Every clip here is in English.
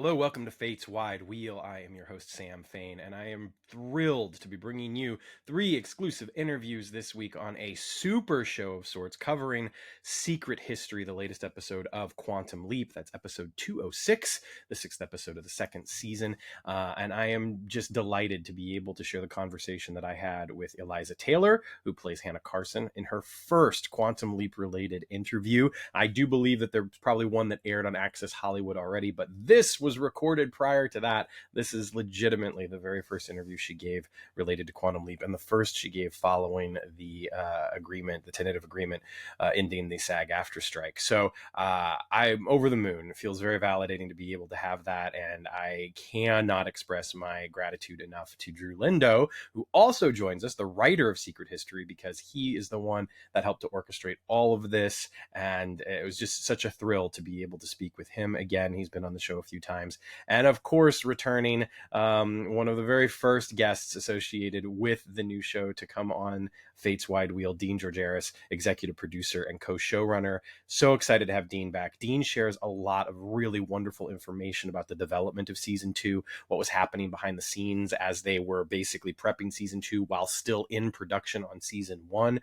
Hello, welcome to Fate's Wide Wheel. I am your host, Sam Fain, and I am thrilled to be bringing you 3 exclusive interviews this week on a super show of sorts covering Secret History, the latest episode of Quantum Leap. That's episode 206, the 6th episode of the 2nd season. And I am just delighted to be able to share the conversation that I had with Eliza Taylor, who plays Hannah Carson, in her first Quantum Leap-related interview. I do believe that there's probably one that aired on Access Hollywood already, but this was recorded prior to that. This is legitimately the very first interview she gave related to Quantum Leap, and the first she gave following the agreement, the tentative agreement ending the SAG-AFTRA strike. So I'm over the moon. It feels very validating to be able to have that, and I cannot express my gratitude enough to Drew Lindo, who also joins us, the writer of Secret History, because he is the one that helped to orchestrate all of this, and it was just such a thrill to be able to speak with him again. He's been on the show a few times. And of course, returning one of the very first guests associated with the new show to come on Fate's Wide Wheel, Dean Georgaris, executive producer and co-showrunner. So excited to have Dean back. Dean shares a lot of really wonderful information about the development of season 2, what was happening behind the scenes as they were basically prepping season 2 while still in production on season 1.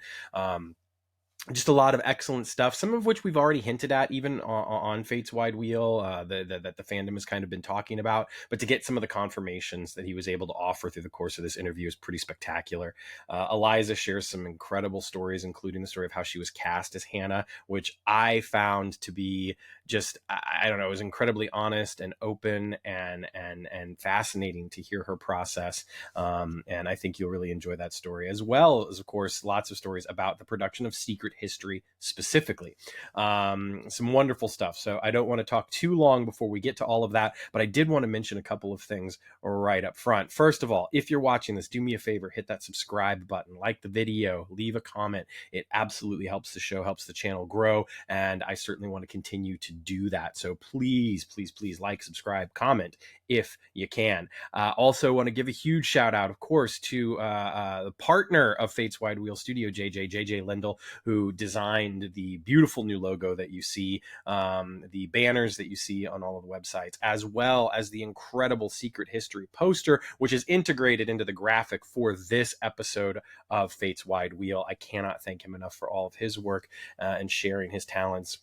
Just a lot of excellent stuff, some of which we've already hinted at, even on Fate's Wide Wheel, that the fandom has kind of been talking about. But to get some of the confirmations that he was able to offer through the course of this interview is pretty spectacular. Eliza shares some incredible stories, including the story of how she was cast as Hannah, which I found to be just, I don't know, it was incredibly honest and open and fascinating to hear her process. And I think you'll really enjoy that story, as well as, of course, lots of stories about the production of Secret History specifically. Some wonderful stuff. So I don't want to talk too long before we get to all of that, but I did want to mention a couple of things right up front. First of all, if you're watching this, do me a favor, hit that subscribe button, like the video, leave a comment. It absolutely helps the show, helps the channel grow, and I certainly want to continue to do that. So please, please, please like, subscribe, comment if you can. Also want to give a huge shout out, of course, to the partner of Fate's Wide Wheel Studio, JJ Lendl, who designed the beautiful new logo that you see, the banners that you see on all of the websites, as well as the incredible Secret History poster, which is integrated into the graphic for this episode of Fate's Wide Wheel. I cannot thank him enough for all of his work and sharing his talents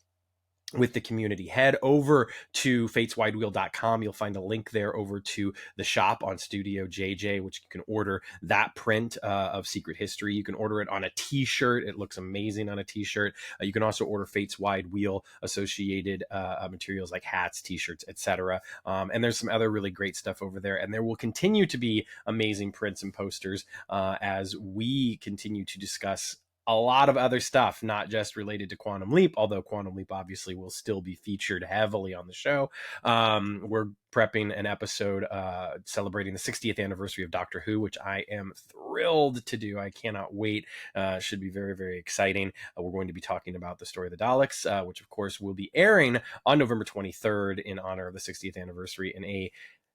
with the community. Head over to fateswidewheel.com. You'll find a link there over to the shop on Studio JJ, which you can order that print of Secret History. You can order it on a t-shirt. It looks amazing on a t-shirt. You can also order Fate's Wide Wheel associated materials like hats, t-shirts, etc. And there's some other really great stuff over there. And there will continue to be amazing prints and posters as we continue to discuss a lot of other stuff, not just related to Quantum Leap, although Quantum Leap obviously will still be featured heavily on the show. We're prepping an episode celebrating the 60th anniversary of Doctor Who, which I am thrilled to do. I cannot wait. Should be very, very exciting. We're going to be talking about the story of the Daleks, which of course will be airing on November 23rd in honor of the 60th anniversary in a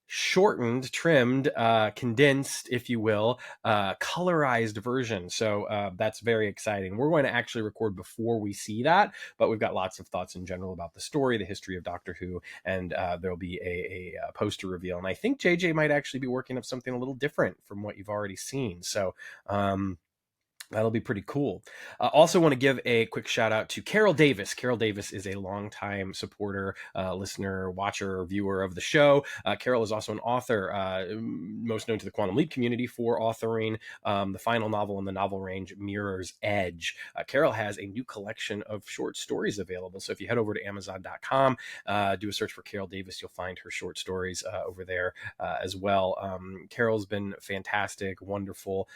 shortened, trimmed, condensed, if you will, colorized version. So that's very exciting. We're going to actually record before we see that, but we've got lots of thoughts in general about the story, the history of Doctor Who, and there'll be a poster reveal. And I think JJ might actually be working up something a little different from what you've already seen. So that'll be pretty cool. Also want to give a quick shout out to Carol Davis. Carol Davis is a longtime supporter, listener, watcher, viewer of the show. Carol is also an author, most known to the Quantum Leap community for authoring the final novel in the novel range, Mirror's Edge. Carol has a new collection of short stories available. So if you head over to Amazon.com, do a search for Carol Davis, you'll find her short stories over there as well. Carol's been fantastic, wonderful,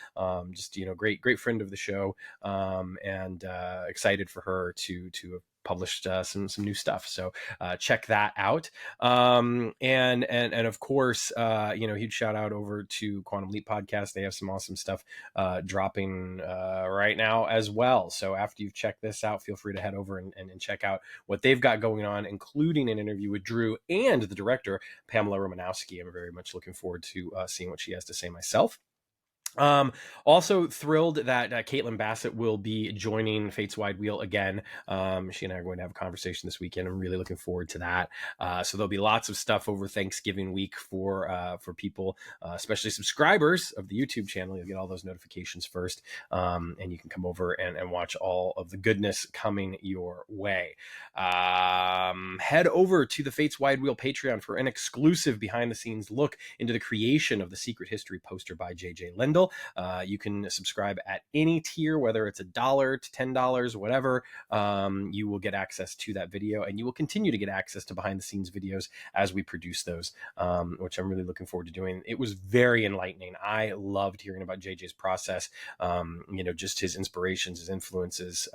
just, great friend of the show, and excited for her to have published some new stuff. So check that out. And of course, huge shout out over to Quantum Leap Podcast. They have some awesome stuff dropping right now as well. So after you've checked this out, feel free to head over and check out what they've got going on, including an interview with Drew and the director, Pamela Romanowski. I'm very much looking forward to seeing what she has to say myself. Also thrilled that Caitlin Bassett will be joining Fate's Wide Wheel again. She and I are going to have a conversation this weekend. I'm really looking forward to that. So there'll be lots of stuff over Thanksgiving week for people, especially subscribers of the YouTube channel. You'll get all those notifications first, and you can come over and watch all of the goodness coming your way. Head over to the Fate's Wide Wheel Patreon for an exclusive behind-the-scenes look into the creation of the Secret History poster by J.J. Lindo. You can subscribe at any tier, whether it's $1 to $10, whatever. You will get access to that video, and you will continue to get access to behind the scenes videos as we produce those, which I'm really looking forward to doing. It was very enlightening. I loved hearing about JJ's process, just his inspirations, his influences,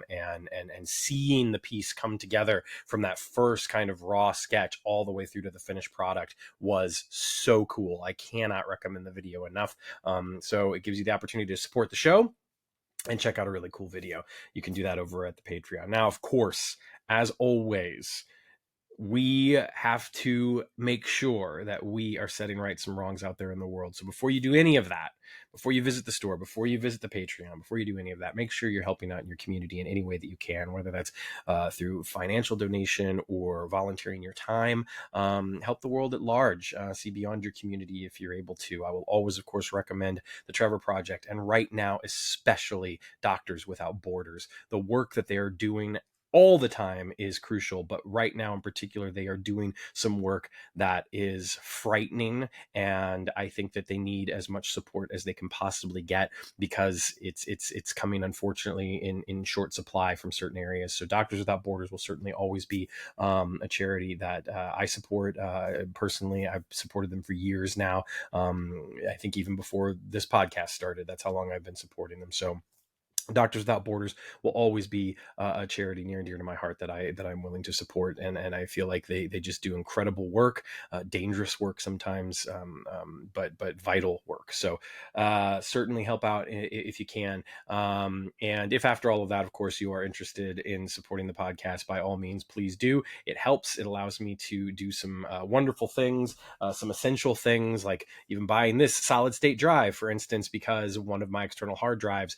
and seeing the piece come together from that first kind of raw sketch all the way through to the finished product was so cool. I cannot recommend the video enough. So it gives you the opportunity to support the show and check out a really cool video. You can do that over at the Patreon. Now, of course, as always, we have to make sure that we are setting right some wrongs out there in the world. So before you do any of that, before you visit the store, before you visit the Patreon, before you do any of that, make sure you're helping out in your community in any way that you can, whether that's through financial donation or volunteering your time. Help the world at large. See beyond your community if you're able to. I will always, of course, recommend the Trevor Project, and right now, especially Doctors Without Borders. The work that they are doing all the time is crucial, but right now in particular, they are doing some work that is frightening, and I think that they need as much support as they can possibly get, because it's coming, unfortunately, in short supply from certain areas. So Doctors Without Borders will certainly always be a charity that I support personally. I've supported them for years now. I think even before this podcast started, that's how long I've been supporting them. So Doctors Without Borders will always be a charity near and dear to my heart that I'm willing to support, and I feel like they just do incredible work, dangerous work sometimes, but vital work. So certainly help out if you can. And if after all of that, of course, you are interested in supporting the podcast, by all means, please do. It helps. It allows me to do some wonderful things, some essential things, like even buying this solid state drive, for instance, because one of my external hard drives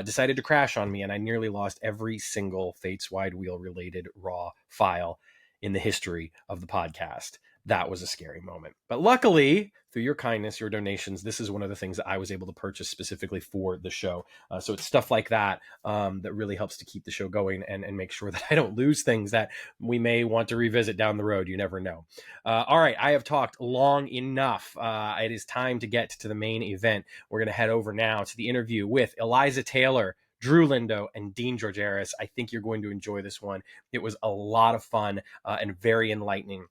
decided to crash on me, and I nearly lost every single Fates Wide Wheel related raw file in the history of the podcast. That was a scary moment. But luckily, through your kindness, your donations, this is one of the things that I was able to purchase specifically for the show. So it's stuff like that that really helps to keep the show going and make sure that I don't lose things that we may want to revisit down the road. You never know. All right, I have talked long enough. It is time to get to the main event. We're going to head over now to the interview with Eliza Taylor, Drew Lindo, and Dean Georgaris. I think you're going to enjoy this one. It was a lot of fun and very enlightening.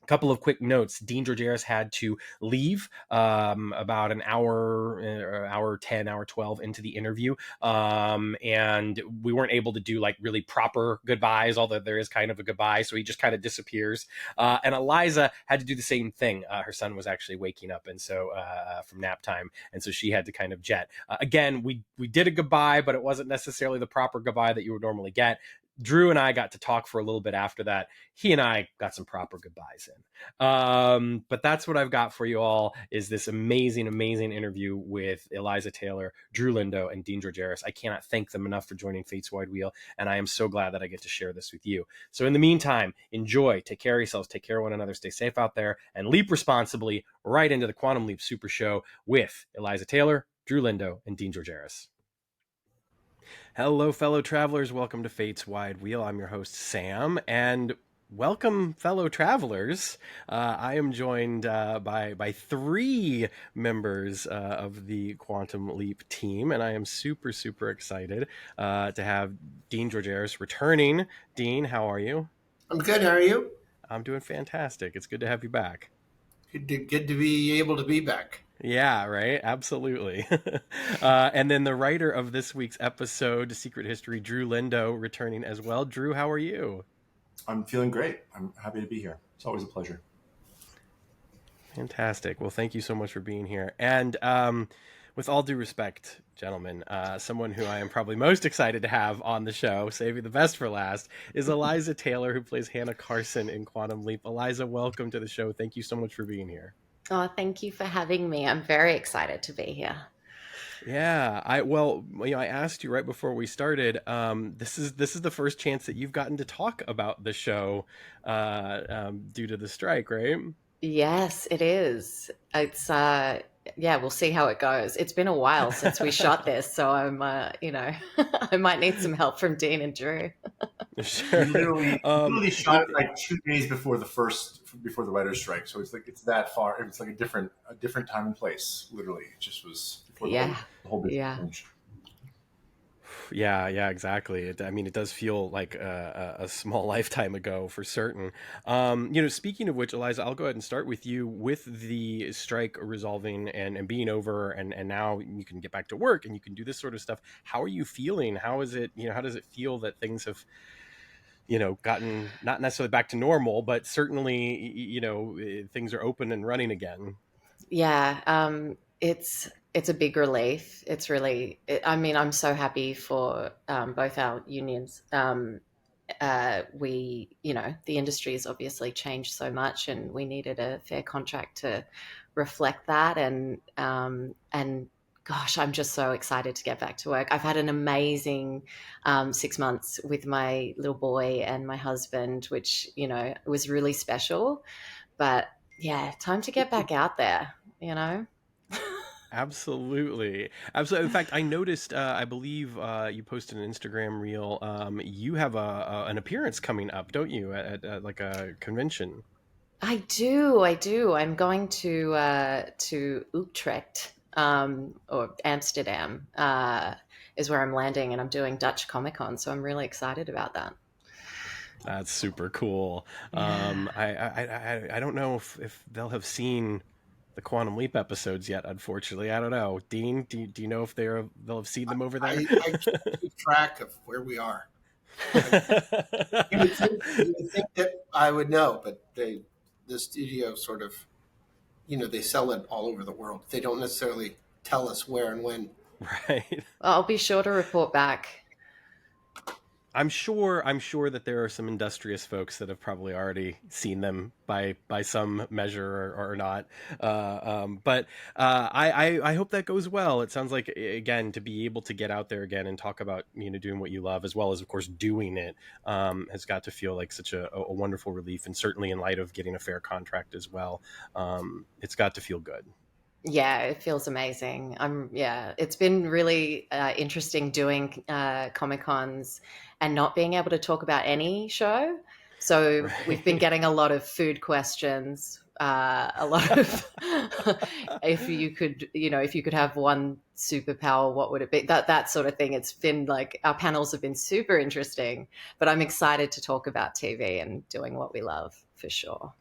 Couple of quick notes. Dean Georgaris had to leave about an hour 10, hour 12 into the interview. And we weren't able to do like really proper goodbyes, although there is kind of a goodbye. So he just kind of disappears. And Eliza had to do the same thing. Her son was actually waking up, and so from nap time. And so she had to kind of jet. Again, we did a goodbye, but it wasn't necessarily the proper goodbye that you would normally get. Drew and I got to talk for a little bit after that. He and I got some proper goodbyes in. But that's what I've got for you all, is this amazing, amazing interview with Eliza Taylor, Drew Lindo, and Dean Georgaris. I cannot thank them enough for joining Fate's Wide Wheel, and I am so glad that I get to share this with you. So in the meantime, enjoy, take care of yourselves, take care of one another, stay safe out there, and leap responsibly right into the Quantum Leap Super Show with Eliza Taylor, Drew Lindo, and Dean Georgaris. Hello, fellow travelers. Welcome to Fate's Wide Wheel. I'm your host, Sam, and welcome, fellow travelers. I am joined by three members of the Quantum Leap team, and I am super, super excited to have Dean Georgaris returning. Dean, how are you? I'm good. How are you? I'm doing fantastic. It's good to have you back. Good to be able to be back. Yeah, right. Absolutely. And then the writer of this week's episode, Secret History, Drew Lindo, returning as well. Drew, how are you? I'm feeling great. I'm happy to be here. It's always a pleasure. Fantastic. Well, thank you so much for being here. And with all due respect, gentlemen, someone who I am probably most excited to have on the show, saving the best for last, is Eliza Taylor, who plays Hannah Carson in Quantum Leap. Eliza, welcome to the show. Thank you so much for being here. Oh, thank you for having me. I'm very excited to be here. Yeah, I asked you right before we started. This is the first chance that you've gotten to talk about the show, due to the strike, right? Yes, it is. It's yeah, we'll see how it goes. It's been a while since we shot this, so I'm I might need some help from Dean and Drew. We Sure. literally shot it like 2 days before the writer's strike. So it's that far. It's like a different time and place. Literally, it just was before Yeah. the whole business Yeah. changed. Yeah, exactly. I mean, it does feel like a small lifetime ago for certain. Speaking of which, Eliza, I'll go ahead and start with you. With the strike resolving and being over, and now you can get back to work and you can do this sort of stuff. How are you feeling? How is it? How does it feel that things have, gotten not necessarily back to normal, but certainly, things are open and running again? Yeah, it's a big relief. It's really, I mean, I'm so happy for both our unions. The industry has obviously changed so much, and we needed a fair contract to reflect that. And gosh, I'm just so excited to get back to work. I've had an amazing 6 months with my little boy and my husband, which was really special. But yeah, time to get back out there. You know. Absolutely. Absolutely. In fact, I noticed, I believe you posted an Instagram reel. You have an appearance coming up, don't you, at like a convention? I do. I do. I'm going to Utrecht or Amsterdam is where I'm landing, and I'm doing Dutch Comic Con. So I'm really excited about that. That's super cool. Yeah. I don't know if they'll have seen the Quantum Leap episodes yet. Unfortunately, I don't know. Dean, do you know if they'll have seen them over there? I can't keep track of where we are. You would think that I would know, but the studio sort of, they sell it all over the world. They don't necessarily tell us where and when. Right. I'll be sure to report back. I'm sure that there are some industrious folks that have probably already seen them by some measure or not. But I hope that goes well. It sounds like, again, to be able to get out there again and talk about doing what you love, as well as of course doing it, has got to feel like such a wonderful relief, and certainly in light of getting a fair contract as well, it's got to feel good. Yeah, it feels amazing. Yeah, it's been really interesting doing Comic Cons and not being able to talk about any show. So we've been Right. getting a lot of food questions, a lot of if you could have one superpower, what would it be? That sort of thing. It's been like our panels have been super interesting, but I'm excited to talk about TV and doing what we love for sure.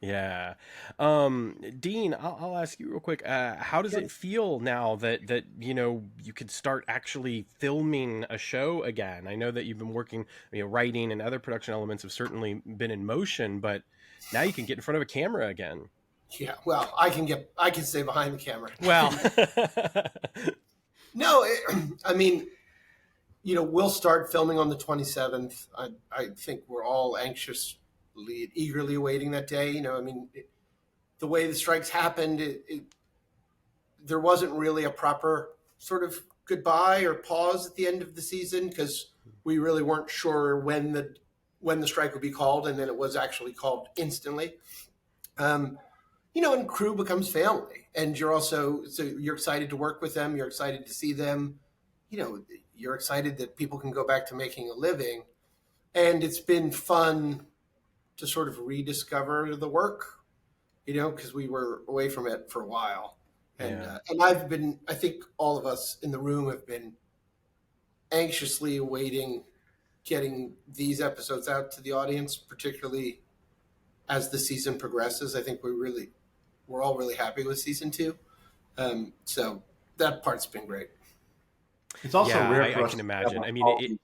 Yeah. Dean, I'll ask you real quick. How does it feel now that you could start actually filming a show again? I know that you've been working, writing and other production elements have certainly been in motion, but now you can get in front of a camera again. Yeah, well, I can stay behind the camera. Well, No, I mean, we'll start filming on the 27th. I think we're all eagerly awaiting that day. I mean, the way the strikes happened, there wasn't really a proper sort of goodbye or pause at the end of the season because we really weren't sure when the strike would be called, and then it was actually called instantly. And crew becomes family, and you're excited to work with them. You're excited to see them. You're excited that people can go back to making a living, and it's been fun to sort of rediscover the work, because we were away from it for a while. And yeah. I think all of us in the room have been anxiously awaiting getting these episodes out to the audience, particularly as the season progresses. I think we're all really happy with season 2. So that part's been great. It's also Yeah, rare for I us can to imagine. have I mean, all these-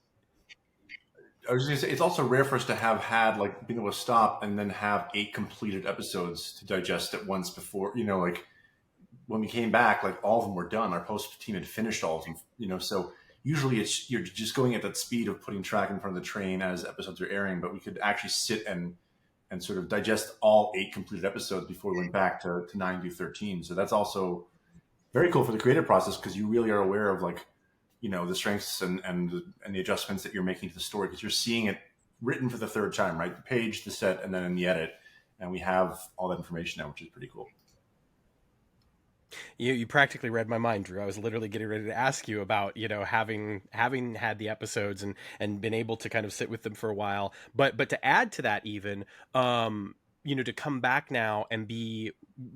I was just gonna say it's also rare for us to have had like being able to stop and then have 8 completed episodes to digest at once before like when we came back, like all of them were done. Our post team had finished all of them, so usually you're just going at that speed of putting track in front of the train as episodes are airing, but we could actually sit and sort of digest all 8 completed episodes before we went back to 9 through 13. So that's also very cool for the creative process, because you really are aware of like, you know, the strengths and the adjustments that you're making to the story, because you're seeing it written for the third time, right? The page, the set, and then in the edit, and we have all that information now, which is pretty cool. You practically read my mind, Drew. I was literally getting ready to ask you about, you know, having had the episodes and been able to kind of sit with them for a while, but to add to that, even you know, to come back now and be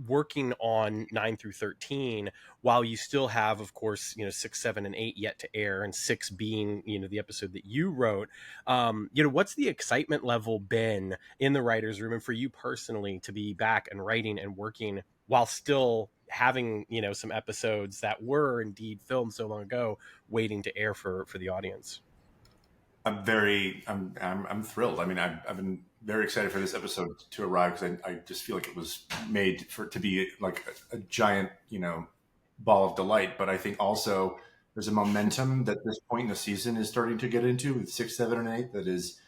working on 9 through 13 while you still have, of course, you know, 6, 7, and 8 yet to air, and 6 being, you know, the episode that you wrote. You know, what's the excitement level been in the writer's room, and for you personally, to be back and writing and working while still having, you know, some episodes that were indeed filmed so long ago waiting to air for the audience? I'm thrilled. I mean, I've been very excited for this episode to arrive, because I just feel like it was made to be like a giant, you know, ball of delight. But I think also there's a momentum that this point in the season is starting to get into with 6, 7, and 8 that is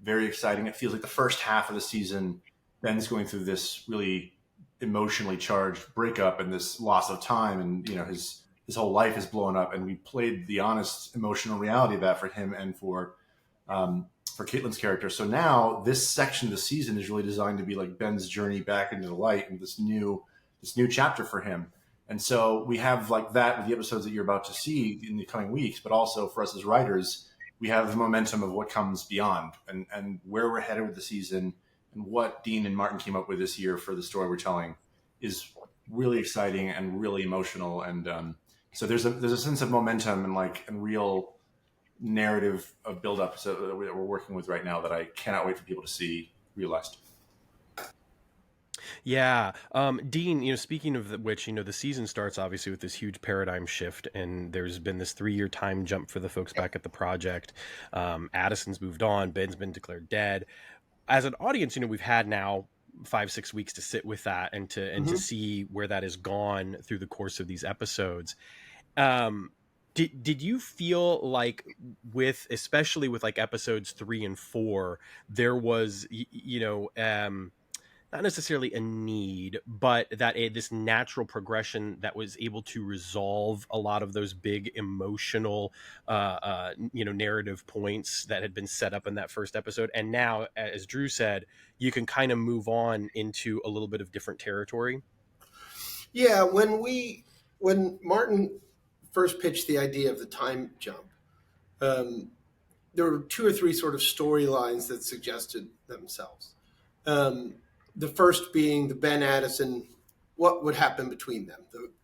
very exciting. It feels like the first half of the season, Ben's going through this really emotionally charged breakup and this loss of time, and you know, his whole life is blown up, and we played the honest emotional reality of that for him and for Caitlin's character. So now this section of the season is really designed to be like Ben's journey back into the light and this new chapter for him. And so we have like that with the episodes that you're about to see in the coming weeks, but also for us as writers, we have the momentum of what comes beyond, and where we're headed with the season, and what Dean and Martin came up with this year for the story we're telling is really exciting and really emotional. And so there's a sense of momentum and real narrative of build-up that we're working with right now that I cannot wait for people to see realized. Yeah. Dean, you know, speaking of which, you know, the season starts obviously with this huge paradigm shift, and there's been this 3-year time jump for the folks back at the project. Addison's moved on. Ben's been declared dead. As an audience, you know, we've had now 5-6 weeks to sit with that and to see where that has gone through the course of these episodes. Did you feel like especially with like episodes 3 and 4, there was, you know, not necessarily a need, but that this natural progression that was able to resolve a lot of those big emotional, you know, narrative points that had been set up in that first episode? And now, as Drew said, you can kind of move on into a little bit of different territory. Yeah, when Martin first pitched the idea of the time jump, there were 2 or 3 sort of storylines that suggested themselves. The first being the Ben Addison, what would happen between them,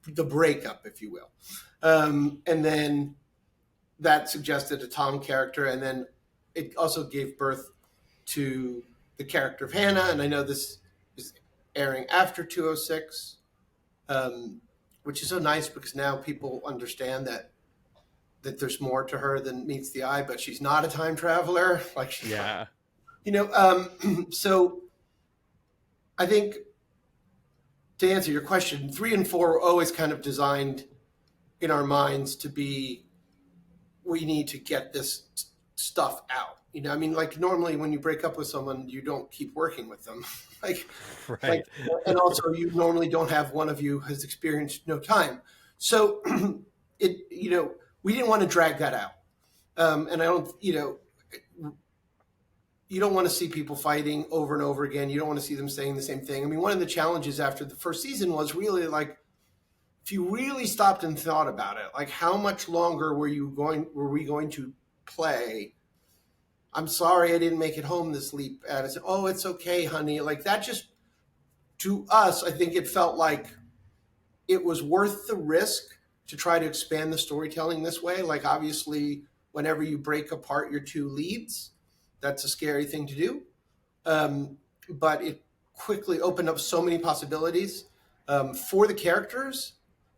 the breakup, if you will. And then that suggested a Tom character, and then it also gave birth to the character of Hannah. And I know this is airing after 206, which is so nice because now people understand that there's more to her than meets the eye, but she's not a time traveler. Like, she's not, you know, so I think, to answer your question, 3 and 4 were always kind of designed in our minds to be, we need to get this stuff out. You know, I mean, like normally when you break up with someone, you don't keep working with them. Right. And also you normally don't have one of you has experienced no time. So you know, we didn't want to drag that out. And I don't, you know, you don't want to see people fighting over and over again. You don't want to see them saying the same thing. I mean, one of the challenges after the first season was really like, if you really stopped and thought about it, like how much longer were we going to play? I'm sorry I didn't make it home this leap. And I said, oh, it's okay, honey. Like that just, to us, I think it felt like it was worth the risk to try to expand the storytelling this way. Like obviously, whenever you break apart your 2 leads, that's a scary thing to do. But it quickly opened up so many possibilities for the characters,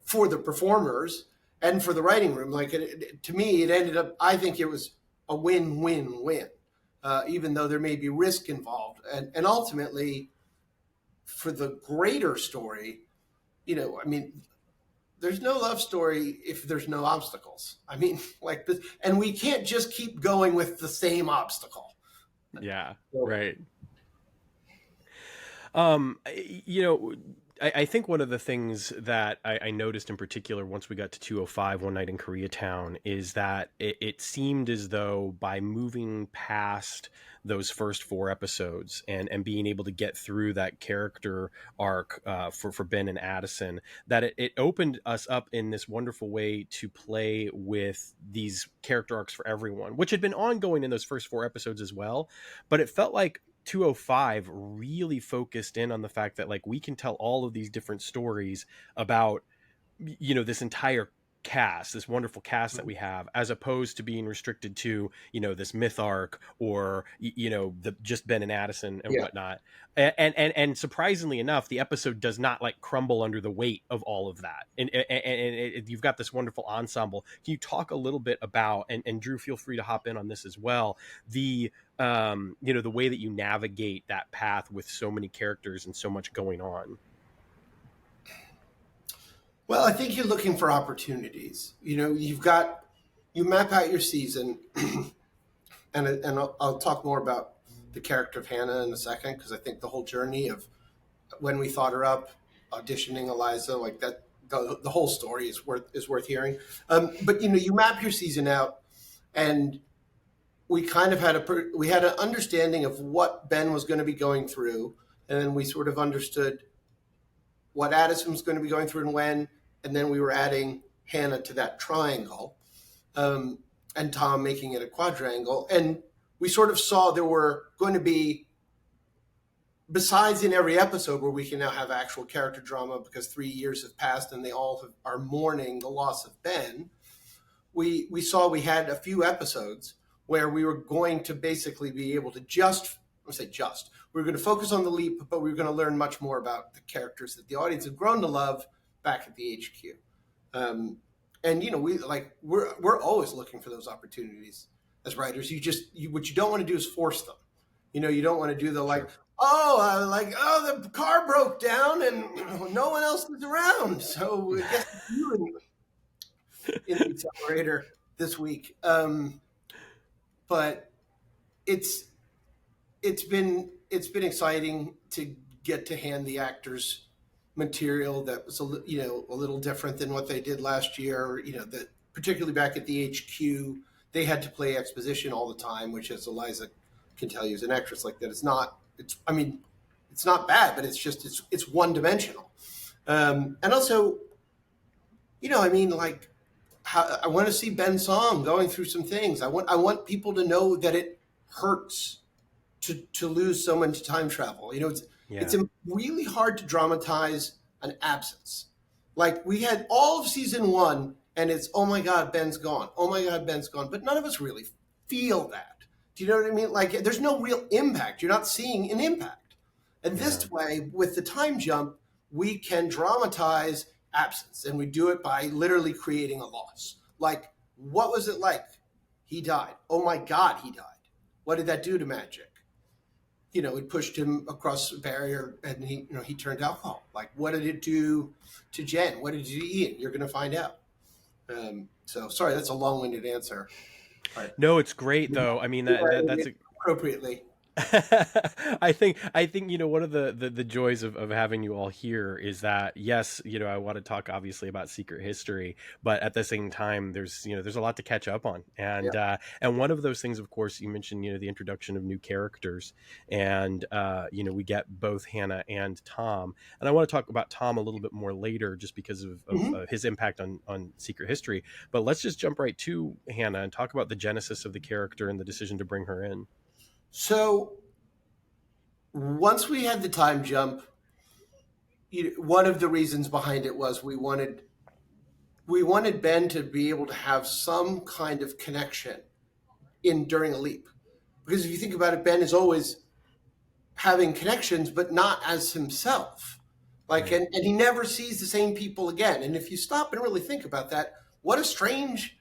for the performers, and for the writing room. Like to me, it ended up, I think it was a win-win-win, even though there may be risk involved. And ultimately, for the greater story, you know, I mean, there's no love story if there's no obstacles. I mean, like this, and we can't just keep going with the same obstacle. Yeah, right. You know, I think one of the things that I noticed in particular once we got to 205 One Night in Koreatown is that it seemed as though by moving past those first 4 episodes and being able to get through that character arc for Ben and Addison, that it opened us up in this wonderful way to play with these character arcs for everyone, which had been ongoing in those first 4 episodes as well. But it felt like 205 really focused in on the fact that like we can tell all of these different stories about this entire cast, this wonderful cast that we have, as opposed to being restricted to this myth arc or the just Ben and Addison and whatnot. And surprisingly enough, the episode does not like crumble under the weight of all of that, and you've got this wonderful ensemble. Can you talk a little bit about, and Drew, feel free to hop in on this as well, the the way that you navigate that path with so many characters and so much going on? Well, I think you're looking for opportunities. You map out your season, and I'll talk more about the character of Hannah in a second, because I think the whole journey of when we thought her up, auditioning Eliza, like that, the whole story is worth hearing. But you map your season out, and we kind of had an understanding of what Ben was going to be going through, and then we sort of understood what Addison was going to be going through and when, and then we were adding Hannah to that triangle, and Tom making it a quadrangle. And we sort of saw there were going to be, besides in every episode where we can now have actual character drama because 3 years have passed and they all are mourning the loss of Ben, we saw we had a few episodes where we were going to basically be able to we were going to focus on the leap, but we were going to learn much more about the characters that the audience had grown to love back at the HQ. We're always looking for those opportunities as writers. What you don't want to do is force them. You don't want to do the the car broke down and no one else is around, so I guess you in the accelerator this week. But it's been exciting to get to hand the actors material that was a little different than what they did last year. That particularly back at the HQ, they had to play exposition all the time, which, as Eliza can tell you, as an actress like that, it's not bad, but it's one dimensional. And also, I want to see Ben Song going through some things. I want people to know that it hurts to lose someone to time travel. It's really hard to dramatize an absence. Like we had all of season 1, and it's, oh my God, Ben's gone. Oh my God, Ben's gone. But none of us really feel that. Do you know what I mean? Like there's no real impact. You're not seeing an impact. And this way, with the time jump, we can dramatize absence, and we do it by literally creating a loss. Like, what was it like? He died. Oh my God, he died. What did that do to Magic? It pushed him across a barrier, and he turned alcohol. Like, what did it do to Jen? What did it do to Ian? You're going to find out. So sorry, that's a long-winded answer. But, no, it's great though. I mean, that's appropriately. I think one of the joys of having you all here is that, yes, I want to talk obviously about Secret History, but at the same time there's a lot to catch up on, and one of those things, of course, you mentioned the introduction of new characters, and we get both Hannah and Tom, and I want to talk about Tom a little bit more later just because of his impact on Secret History. But let's just jump right to Hannah and talk about the genesis of the character and the decision to bring her in. So once we had the time jump, one of the reasons behind it was we wanted Ben to be able to have some kind of connection during a leap. Because if you think about it, Ben is always having connections, but not as himself. And he never sees the same people again. And if you stop and really think about that, what a strange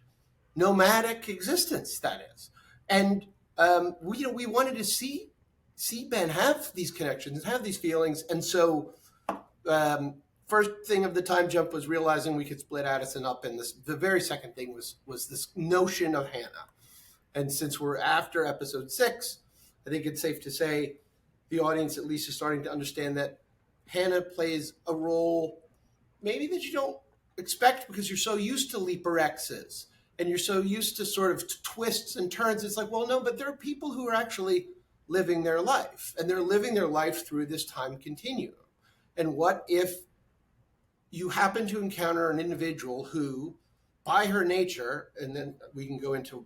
nomadic existence that is. And we wanted to see Ben have these connections, have these feelings. And so first thing of the time jump was realizing we could split Addison up. And the very second thing was this notion of Hannah. And since we're after episode 6, I think it's safe to say the audience at least is starting to understand that Hannah plays a role maybe that you don't expect because you're so used to Leaper X's and you're so used to sort of twists and turns. It's like, well, no, but there are people who are actually living their life, and they're living their life through this time continuum. And what if you happen to encounter an individual who, by her nature, and then we can go into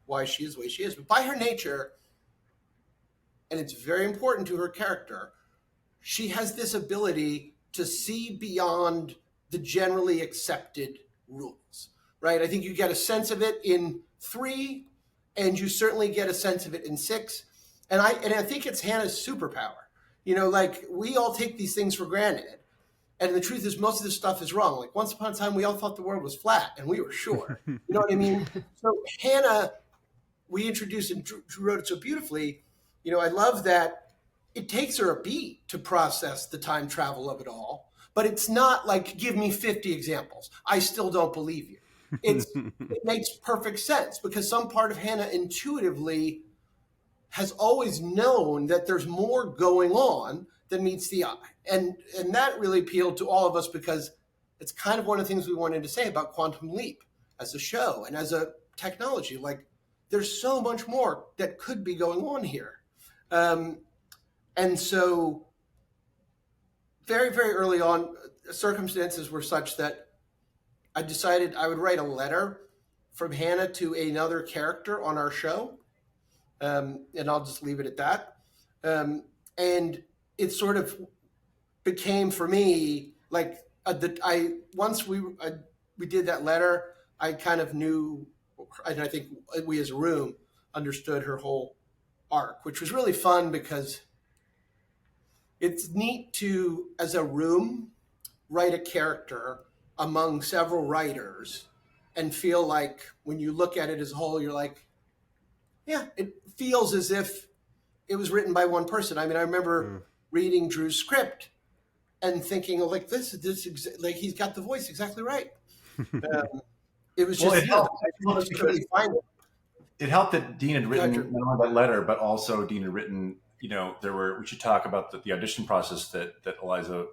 why she is the way she is, but by her nature, and it's very important to her character, she has this ability to see beyond the generally accepted rules, right? I think you get a sense of it in 3, and you certainly get a sense of it in 6. And I think it's Hannah's superpower. You know, like, we all take these things for granted. And the truth is, most of this stuff is wrong. Like, once upon a time, we all thought the world was flat, and we were sure. You know what I mean? So Hannah, we introduced, and Drew wrote it so beautifully. You know, I love that it takes her a beat to process the time travel of it all. But it's not like, give me 50 examples. I still don't believe you. It makes perfect sense because some part of Hannah intuitively has always known that there's more going on than meets the eye. And that really appealed to all of us because it's kind of one of the things we wanted to say about Quantum Leap as a show and as a technology. Like, there's so much more that could be going on here. And so very, very early on, circumstances were such that I decided I would write a letter from Hannah to another character on our show. And I'll just leave it at that. And it sort of became for me like once we did that letter, I kind of knew, and I think we as a room understood her whole arc, which was really fun because it's neat to, as a room, write a character among several writers and feel like when you look at it as a whole, you're like, yeah, it feels as if it was written by one person. I mean, I remember reading Drew's script and thinking, oh, like like he's got the voice exactly right. It was just, it helped that Dean had written not only that letter, but also Dean had written, you know, we should talk about the audition process that Eliza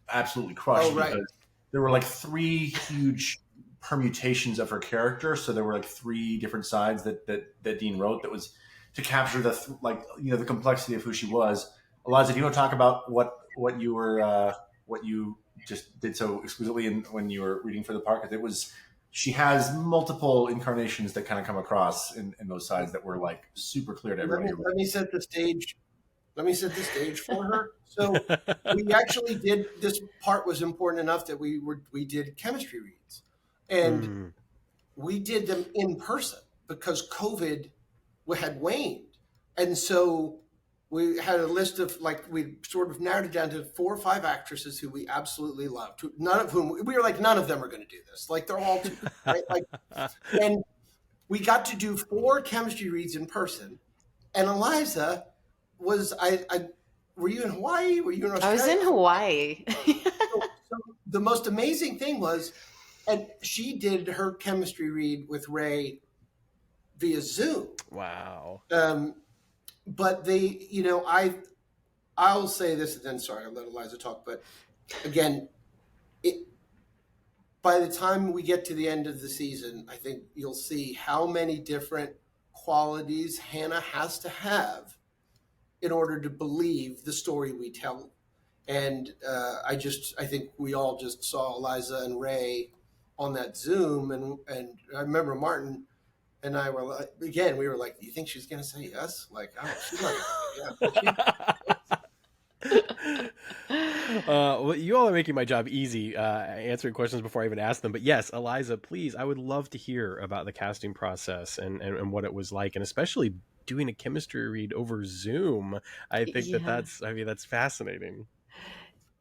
absolutely crushed. Oh, right. Because there were like 3 huge permutations of her character. So there were like 3 different sides that Dean wrote that was to capture the complexity of who she was. Eliza, do you want to talk about what you just did so exquisitely when you were reading for the part? Because she has multiple incarnations that kind of come across in those sides that were like super clear to everybody. Let me set the stage. Let me set the stage for her. So we actually did, this part was important enough that we did chemistry reads, and we did them in person because COVID had waned. And so we had a list of, like, we sort of narrowed it down to 4 or 5 actresses who we absolutely loved, none of whom, we were like, none of them are going to do this. Like, they're all too, right? Like, and we got to do 4 chemistry reads in person. And Eliza was, were you in Hawaii? Were you in Australia? I was in Hawaii. So the most amazing thing was, and she did her chemistry read with Ray via Zoom. Wow. But they, you know, I'll say this and then, sorry, I'll let Eliza talk. But again, by the time we get to the end of the season, I think you'll see how many different qualities Hannah has to have in order to believe the story we tell. And I think we all just saw Eliza and Ray on that Zoom. And I remember Martin and I were like, again, we were like, do you think she's going to say yes? Like, oh, she's not going to say yes. Well, you all are making my job easy, answering questions before I even ask them. But yes, Eliza, please, I would love to hear about the casting process and what it was like, and especially doing a chemistry read over Zoom. I think that's fascinating.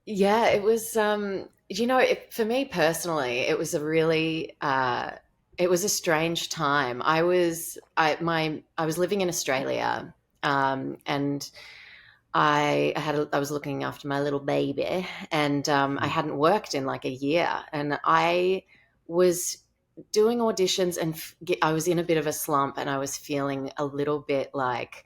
Yeah, it was, for me personally, it was a really, it was a strange time. I was living in Australia, and I was looking after my little baby, and I hadn't worked in like a year, and I was doing auditions, and I was in a bit of a slump, and I was feeling a little bit like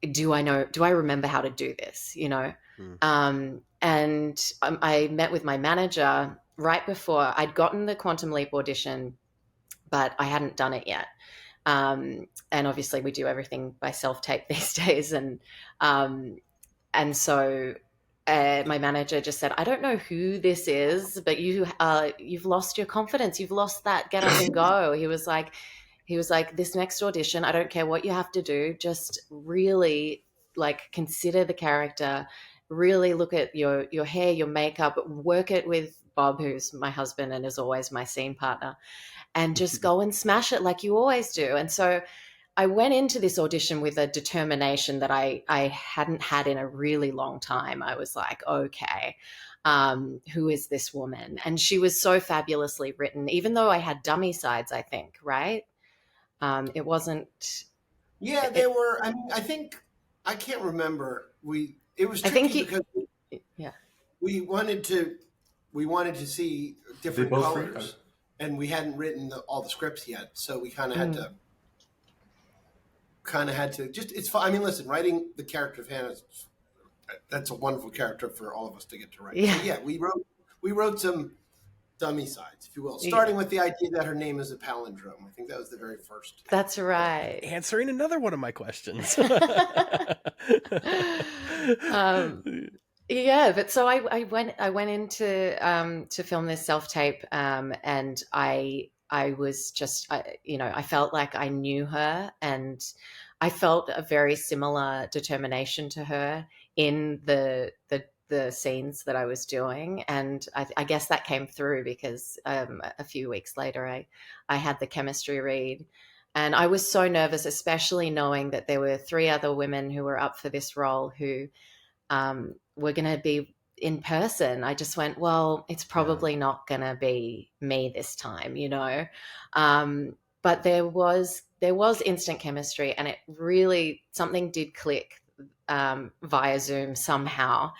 do I remember how to do this, you know? Mm. And I met with my manager right before I'd gotten the Quantum Leap audition, but I hadn't done it yet. And obviously we do everything by self-tape these days. And so my manager just said, I don't know who this is, but you've lost your confidence. You've lost that get up and go. He was like, this next audition, I don't care what you have to do. Just really like consider the character, really look at your hair, your makeup, work it with Bob, who's my husband and is always my scene partner, and just go and smash it like you always do. And so I went into this audition with a determination that I hadn't had in a really long time. I was like, okay, who is this woman? And she was so fabulously written, even though I had dummy sides, I think, right? It wasn't. Yeah, they were. I mean, I think I can't remember. It was I think tricky because yeah. we wanted to see different both colors, and we hadn't written all the scripts yet, so we kind of had to just. It's fun. I mean, listen, writing the character of Hannah, that's a wonderful character for all of us to get to write. Yeah, So, yeah, we wrote some dummy sides, if you will, starting with the idea that her name is a palindrome. I think that was the very first. That's right. Answering another one of my questions. Yeah, but so I went into to film this self tape, and I was just I felt like I knew her, and I felt a very similar determination to her in the scenes that I was doing, and I guess that came through because a few weeks later I had the chemistry read. And I was so nervous, especially knowing that there were 3 other women who were up for this role who were going to be in person. I just went, well, it's probably not going to be me this time, you know. But there was instant chemistry, and it really, something did click via Zoom somehow.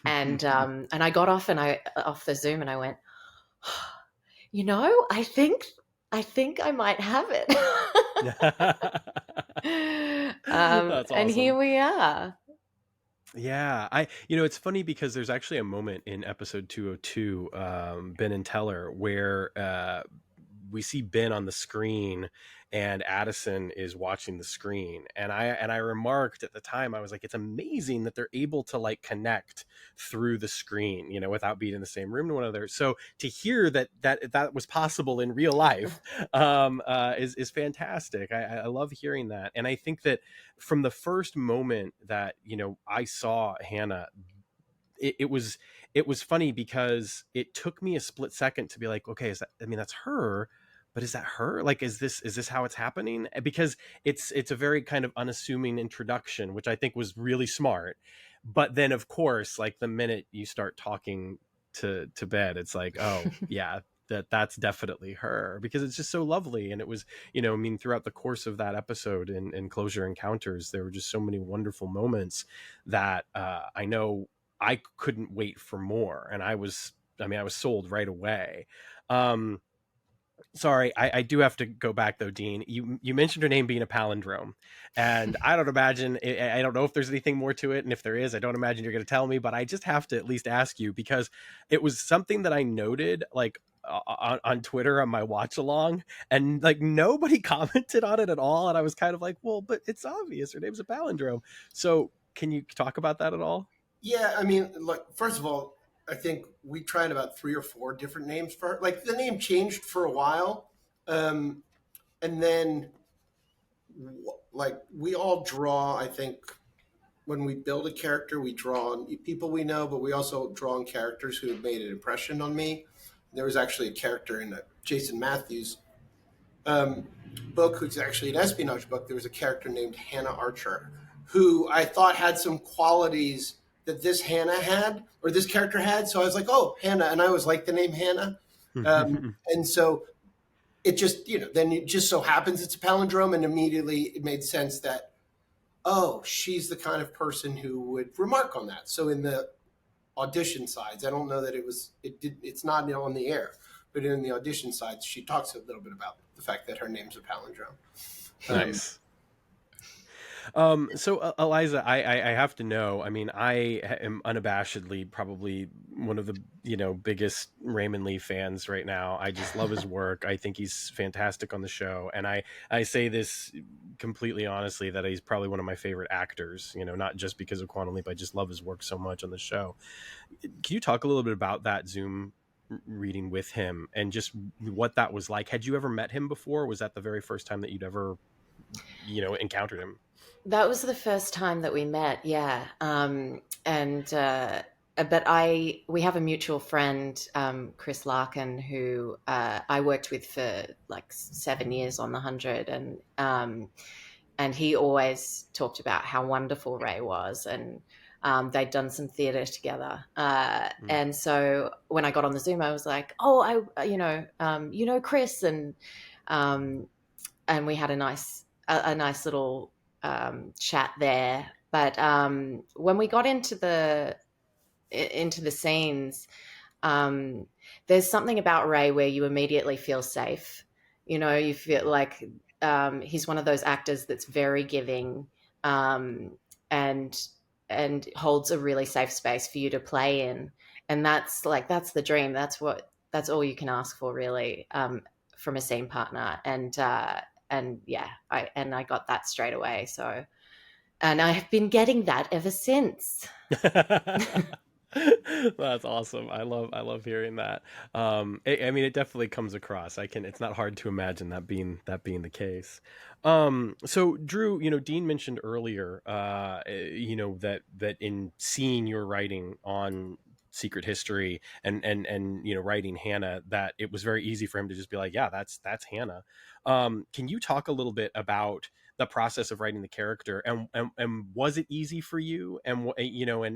And I got off the Zoom and I went, you know, I think I might have it. That's awesome. And here we are. Yeah, it's funny because there's actually a moment in episode 202, Ben and Teller, where we see Ben on the screen and Addison is watching the screen. And I remarked at the time, I was like, it's amazing that they're able to like connect through the screen, without being in the same room to one another. So to hear that was possible in real life is fantastic. I love hearing that. And I think that from the first moment that, I saw Hannah, it was funny because it took me a split second to be like, okay, that's her, but is that her? Like, is this how it's happening? Because it's a very kind of unassuming introduction, which I think was really smart. But then of course, like the minute you start talking to Ben, it's like, oh yeah, that's definitely her, because it's just so lovely. And it was, throughout the course of that episode in Closure Encounters, there were just so many wonderful moments that I know I couldn't wait for more. And I was sold right away. Sorry, I do have to go back though, Dean. You mentioned her name being a palindrome, and I don't know if there's anything more to it, and if there is, I don't imagine you're going to tell me, but I just have to at least ask you, because it was something that I noted like on Twitter on my watch along, and like nobody commented on it at all, and I was kind of like, well, but it's obvious her name's a palindrome. So can you talk about that at all? Yeah, I mean, look, first of all, I think we tried about 3 or 4 different names for her. Like the name changed for a while. And then like we all draw, I think when we build a character, we draw on people we know, but we also draw on characters who have made an impression on me. There was actually a character in Jason Matthews' book, who's actually an espionage book. There was a character named Hannah Archer, who I thought had some qualities that this Hannah had, or this character had. So I was like, oh, Hannah. And I always liked the name Hannah. And so it just, then it just so happens it's a palindrome, and immediately it made sense that, oh, she's the kind of person who would remark on that. So in the audition sides, I don't know that it's not on the air, but in the audition sides, she talks a little bit about the fact that her name's a palindrome. Nice. So Eliza, I have to know. I mean, am unabashedly probably one of the biggest Raymond Lee fans right now. I just love his work. I think he's fantastic on the show, and I say this completely honestly that he's probably one of my favorite actors. Not just because of Quantum Leap. I just love his work so much on the show. Can you talk a little bit about that Zoom reading with him and just what that was like? Had you ever met him before? Was that the very first time that you'd ever encountered him? That was the first time that we met, yeah. But we have a mutual friend, Chris Larkin, who I worked with for like 7 years on the 100, and he always talked about how wonderful Ray was, and they'd done some theater together. And so when I got on the Zoom, I was like, "Oh, Chris," and we had a nice little chat there. But when we got into the scenes, there's something about Ray where you immediately feel safe. You feel like he's one of those actors that's very giving, and holds a really safe space for you to play in. And that's the dream. That's all you can ask for, really, from a scene partner. And yeah, I got that straight away. So, and I have been getting that ever since. That's awesome. I love hearing that. I mean, it definitely comes across. It's not hard to imagine that being the case. So Drew, Dean mentioned earlier, that in seeing your writing on Secret History and writing Hannah, that it was very easy for him to just be like, yeah, that's Hannah. Can you talk a little bit about the process of writing the character, and was it easy for you? And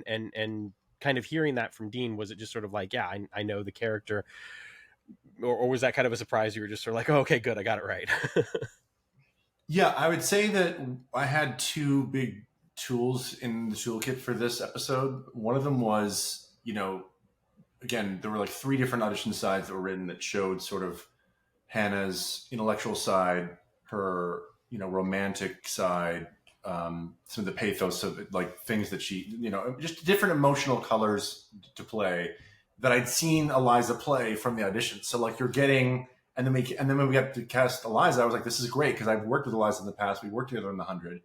and kind of hearing that from Dean, was it just sort of like, yeah, I know the character, or was that kind of a surprise? You were just sort of like, oh, okay, good, I got it right. Yeah, I would say that I had two big tools in the toolkit for this episode. One of them was, again, there were like 3 different audition sides that were written that showed sort of Hannah's intellectual side, her, romantic side, some of the pathos of like things that she, just different emotional colors to play that I'd seen Eliza play from the audition. So like you're getting, and then when we got to cast Eliza, I was like, this is great because I've worked with Eliza in the past. We worked together in the 100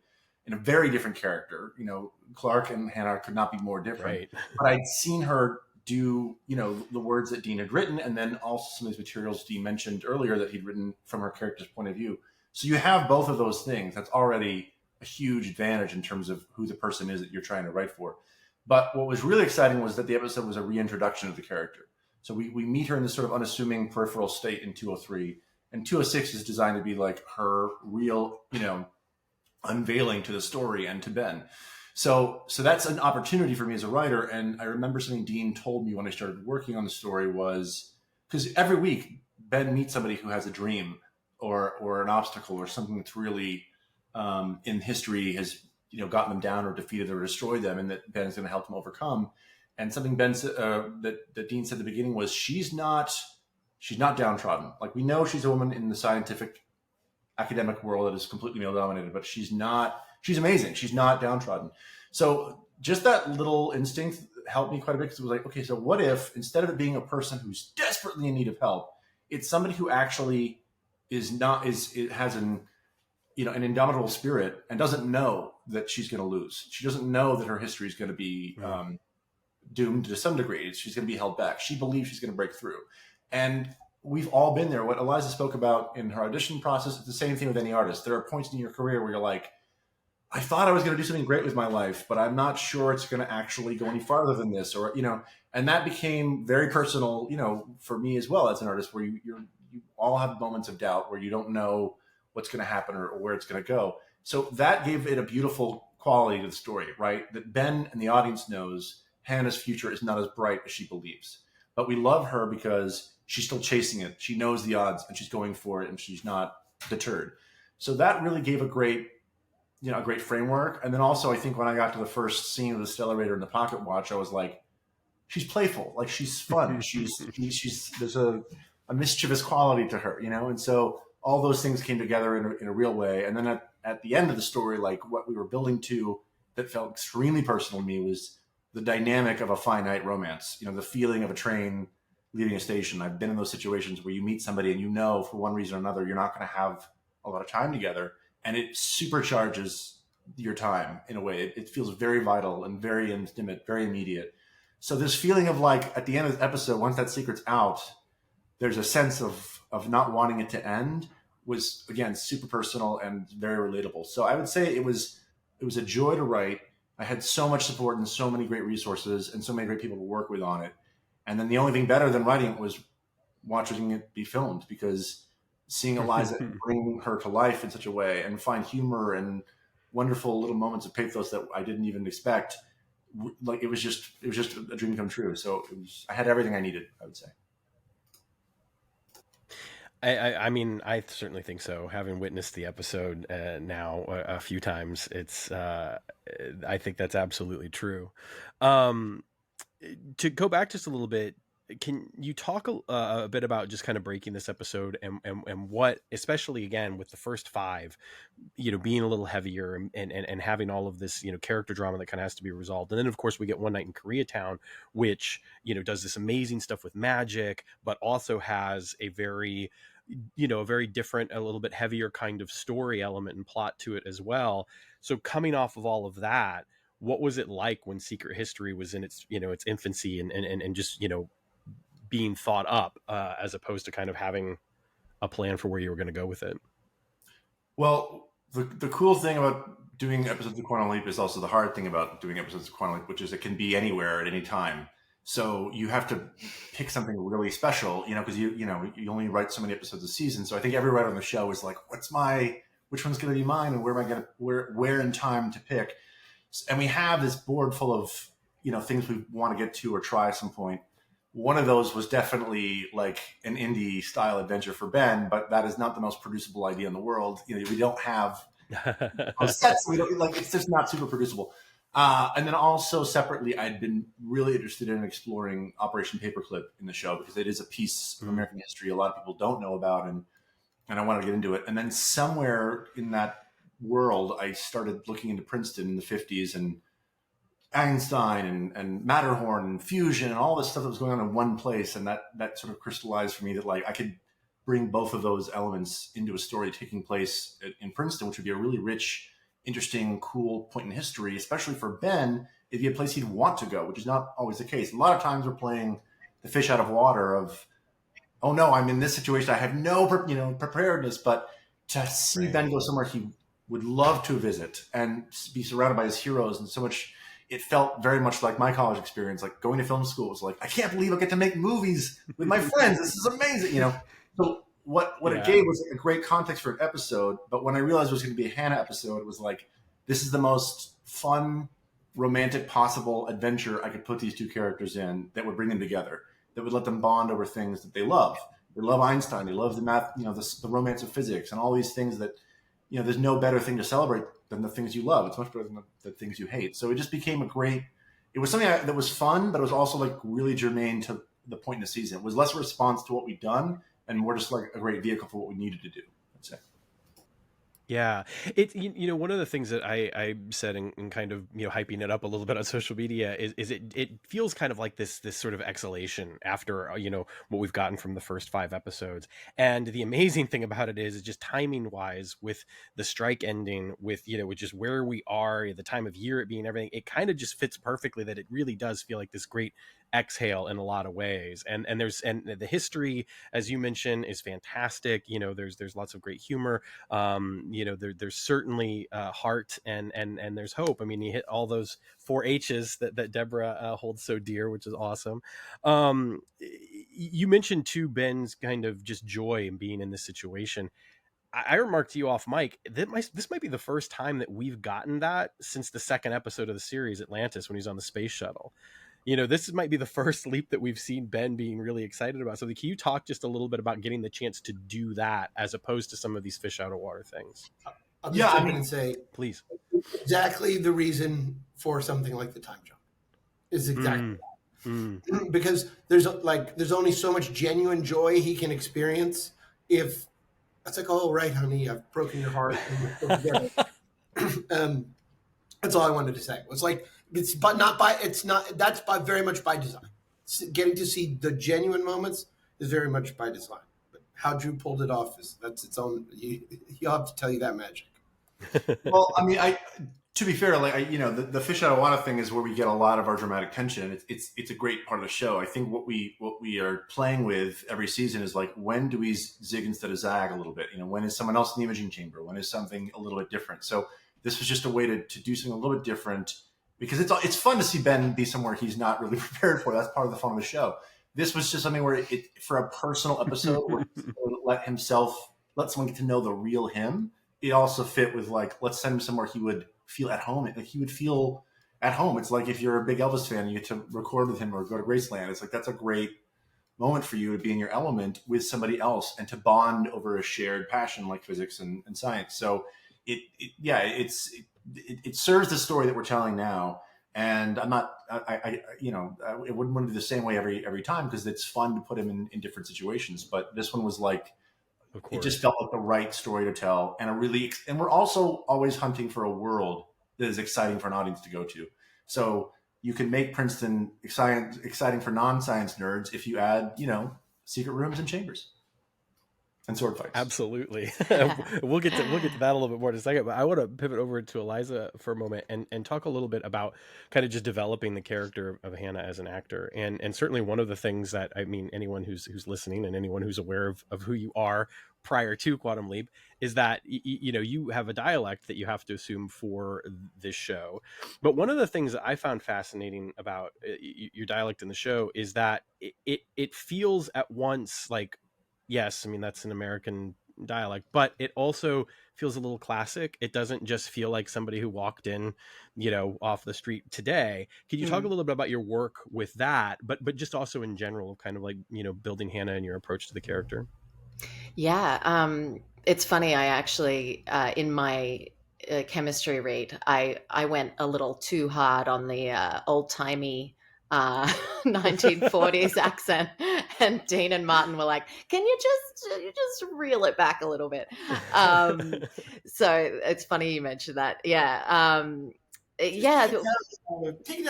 in a very different character. Clark and Hannah could not be more different. Right. But I'd seen her do, the words that Dean had written, and then also some of these materials Dean mentioned earlier that he'd written from her character's point of view. So you have both of those things. That's already a huge advantage in terms of who the person is that you're trying to write for. But what was really exciting was that the episode was a reintroduction of the character. So we meet her in this sort of unassuming peripheral state in 203, and 206 is designed to be like her real, unveiling to the story and to Ben. So that's an opportunity for me as a writer. And I remember something Dean told me when I started working on the story was, because every week Ben meets somebody who has a dream or an obstacle or something that's really in history has gotten them down or defeated or destroyed them, and that Ben's going to help them overcome. And something Ben said, that Dean said at the beginning was, she's not downtrodden. Like, we know she's a woman in the scientific academic world that is completely male dominated, but she's amazing. She's not downtrodden. So just that little instinct helped me quite a bit, because it was like, okay, so what if instead of it being a person who's desperately in need of help, it's somebody who actually has an indomitable spirit and doesn't know that she's going to lose. She doesn't know that her history is going to be doomed to some degree. She's going to be held back. She believes she's going to break through. And we've all been there. What Eliza spoke about in her audition process, it's the same thing with any artist. There are points in your career where you're like, I thought I was going to do something great with my life, but I'm not sure it's going to actually go any farther than this, or, and that became very personal, for me as well as an artist, where you all have moments of doubt where you don't know what's going to happen or where it's going to go. So that gave it a beautiful quality to the story, right? That Ben and the audience knows Hannah's future is not as bright as she believes, but we love her because she's still chasing it. She knows the odds and she's going for it, and she's not deterred. So that really gave a great framework. And then also, I think when I got to the first scene of the Stellarator and the Pocket Watch, I was like, she's playful, like she's fun. she's there's a mischievous quality to her, and so all those things came together in a real way. And then at the end of the story, like what we were building to that felt extremely personal to me was the dynamic of a finite romance. You know, the feeling of a train leaving a station. I've been in those situations where you meet somebody and you know for one reason or another you're not going to have a lot of time together, and it supercharges your time in a way. It feels very vital and very intimate, very immediate. So this feeling of like at the end of the episode, once that secret's out, there's a sense of not wanting it to end was, again, super personal and very relatable. So I would say it was a joy to write. I had so much support and so many great resources and so many great people to work with on it. And then the only thing better than writing it was watching it be filmed, because seeing Eliza bring her to life in such a way and find humor and wonderful little moments of pathos that I didn't even expect, like it was just a dream come true. So I had everything I needed, I would say. I mean, I certainly think so. Having witnessed the episode now a few times, I think that's absolutely true. To go back just a little bit, can you talk a bit about just kind of breaking this episode and what, especially again with the first 5, you know, being a little heavier and having all of this, you know, character drama that kind of has to be resolved. And then of course we get One Night in Koreatown, which, you know, does this amazing stuff with magic, but also has a very, you know, a very different, a little bit heavier kind of story element and plot to it as well. So coming off of all of that, what was it like when Secret History was in its, you know, its infancy and just, you know, being thought up as opposed to kind of having a plan for where you were going to go with it? Well, the cool thing about doing episodes of Quantum Leap is also the hard thing about doing episodes of Quantum Leap, which is it can be anywhere at any time. So you have to pick something really special, you know, because you only write so many episodes a season. So I think every writer on the show is like, which one's going to be mine, and where am I going to where in time to pick? And we have this board full of, you know, things we want to get to or try at some point. One of those was definitely like an indie style adventure for Ben, but that is not the most producible idea in the world. You know, we don't have sets. We don't, like, it's just not super producible. And then also separately, I'd been really interested in exploring Operation Paperclip in the show, because it is a piece of American history a lot of people don't know about, and I wanted to get into it. And then somewhere in that world, I started looking into Princeton in the 50s and Einstein and Matterhorn and fusion and all this stuff that was going on in one place. And that sort of crystallized for me that like I could bring both of those elements into a story taking place in Princeton, which would be a really rich, interesting, cool point in history, especially for Ben. It'd be a place he'd want to go, which is not always the case. A lot of times we're playing the fish out of water of, oh no, I'm in this situation. I have no preparedness, but to see Ben go somewhere he would love to visit and be surrounded by his heroes and so much. It felt very much like my college experience, like going to film school. It was like, I can't believe I get to make movies with my friends. This is amazing, you know? So what it gave was a great context for an episode. But when I realized it was going to be a Hannah episode, it was like, this is the most fun, romantic possible adventure I could put these two characters in that would bring them together, that would let them bond over things that they love. They love Einstein. They love the math, you know, the romance of physics and all these things that, you know, there's no better thing to celebrate than the things you love. It's much better than the things you hate. So it just became it was something that was fun, but it was also like really germane to the point in the season. It was less a response to what we'd done and more just like a great vehicle for what we needed to do, I'd say. Yeah, it's, you know, one of the things that I said and kind of, you know, hyping it up a little bit on social media is it feels kind of like this sort of exhalation after, you know, what we've gotten from the first 5 episodes. And the amazing thing about it is just timing wise, with the strike ending, with, you know, with just where we are, the time of year it being, everything, it kind of just fits perfectly that it really does feel like this great exhale in a lot of ways. And the history, as you mentioned, is fantastic. You know, there's lots of great humor. You know, there's certainly heart and there's hope. I mean, you hit all those 4 H's that Deborah holds so dear, which is awesome. You mentioned too Ben's kind of just joy in being in this situation. I remarked to you off mic that this might be the first time that we've gotten that since the second episode of the series, Atlantis, when he's on the space shuttle. You know, this might be the first leap that we've seen Ben being really excited about. So can you talk just a little bit about getting the chance to do that as opposed to some of these fish out of water things? I'll just jump in and say, please. Exactly the reason for something like the time jump is exactly that. Because there's only so much genuine joy he can experience if It's like, oh, right, honey, I've broken your heart. And we're still together. That's all I wanted to say. It was like, it's but not by it's not that's by very much by design. Getting to see the genuine moments is very much by design. But how Drew pulled it off that's its own. He'll have to tell you that magic. Well, I mean, to be fair, like the fish out of water thing is where we get a lot of our dramatic tension. It's a great part of the show. I think what we are playing with every season is like, when do we zig instead of zag a little bit? When is someone else in the imaging chamber? When is something a little bit different? So this was just a way to do something a little bit different, because it's fun to see Ben be somewhere he's not really prepared for. That's part of the fun of the show. This was just something where for a personal episode where he let someone get to know the real him. It also fit with like, let's send him somewhere he would feel at home. Like he would feel at home. It's like if you're a big Elvis fan and you get to record with him or go to Graceland, it's like, that's a great moment for you to be in your element with somebody else and to bond over a shared passion like physics and science. So it serves the story that we're telling now. And I'm not, it wouldn't be the same way every time, because it's fun to put him in different situations. But this one was like, it just felt like the right story to tell, and we're also always hunting for a world that is exciting for an audience to go to. So you can make Princeton exciting for non-science nerds if you add, secret rooms and chambers and sword fights. Absolutely. We'll get to that a little bit more in a second, but I want to pivot over to Eliza for a moment and talk a little bit about kind of just developing the character of Hannah as an actor. And certainly one of the things that, I mean, anyone who's listening and anyone who's aware of who you are prior to Quantum Leap is that, you have a dialect that you have to assume for this show. But one of the things that I found fascinating about your dialect in the show is that it feels at once like, yes, I mean, that's an American dialect, but it also feels a little classic. It doesn't just feel like somebody who walked in, off the street today. Could you talk a little bit about your work with that, but just also in general, kind of like, building Hannah and your approach to the character? Yeah. It's funny. I actually, in my chemistry read, I went a little too hard on the old-timey 1940s accent, and Dean and Martin were like, can you just reel it back a little bit? So it's funny you mentioned that. Yeah. Take it down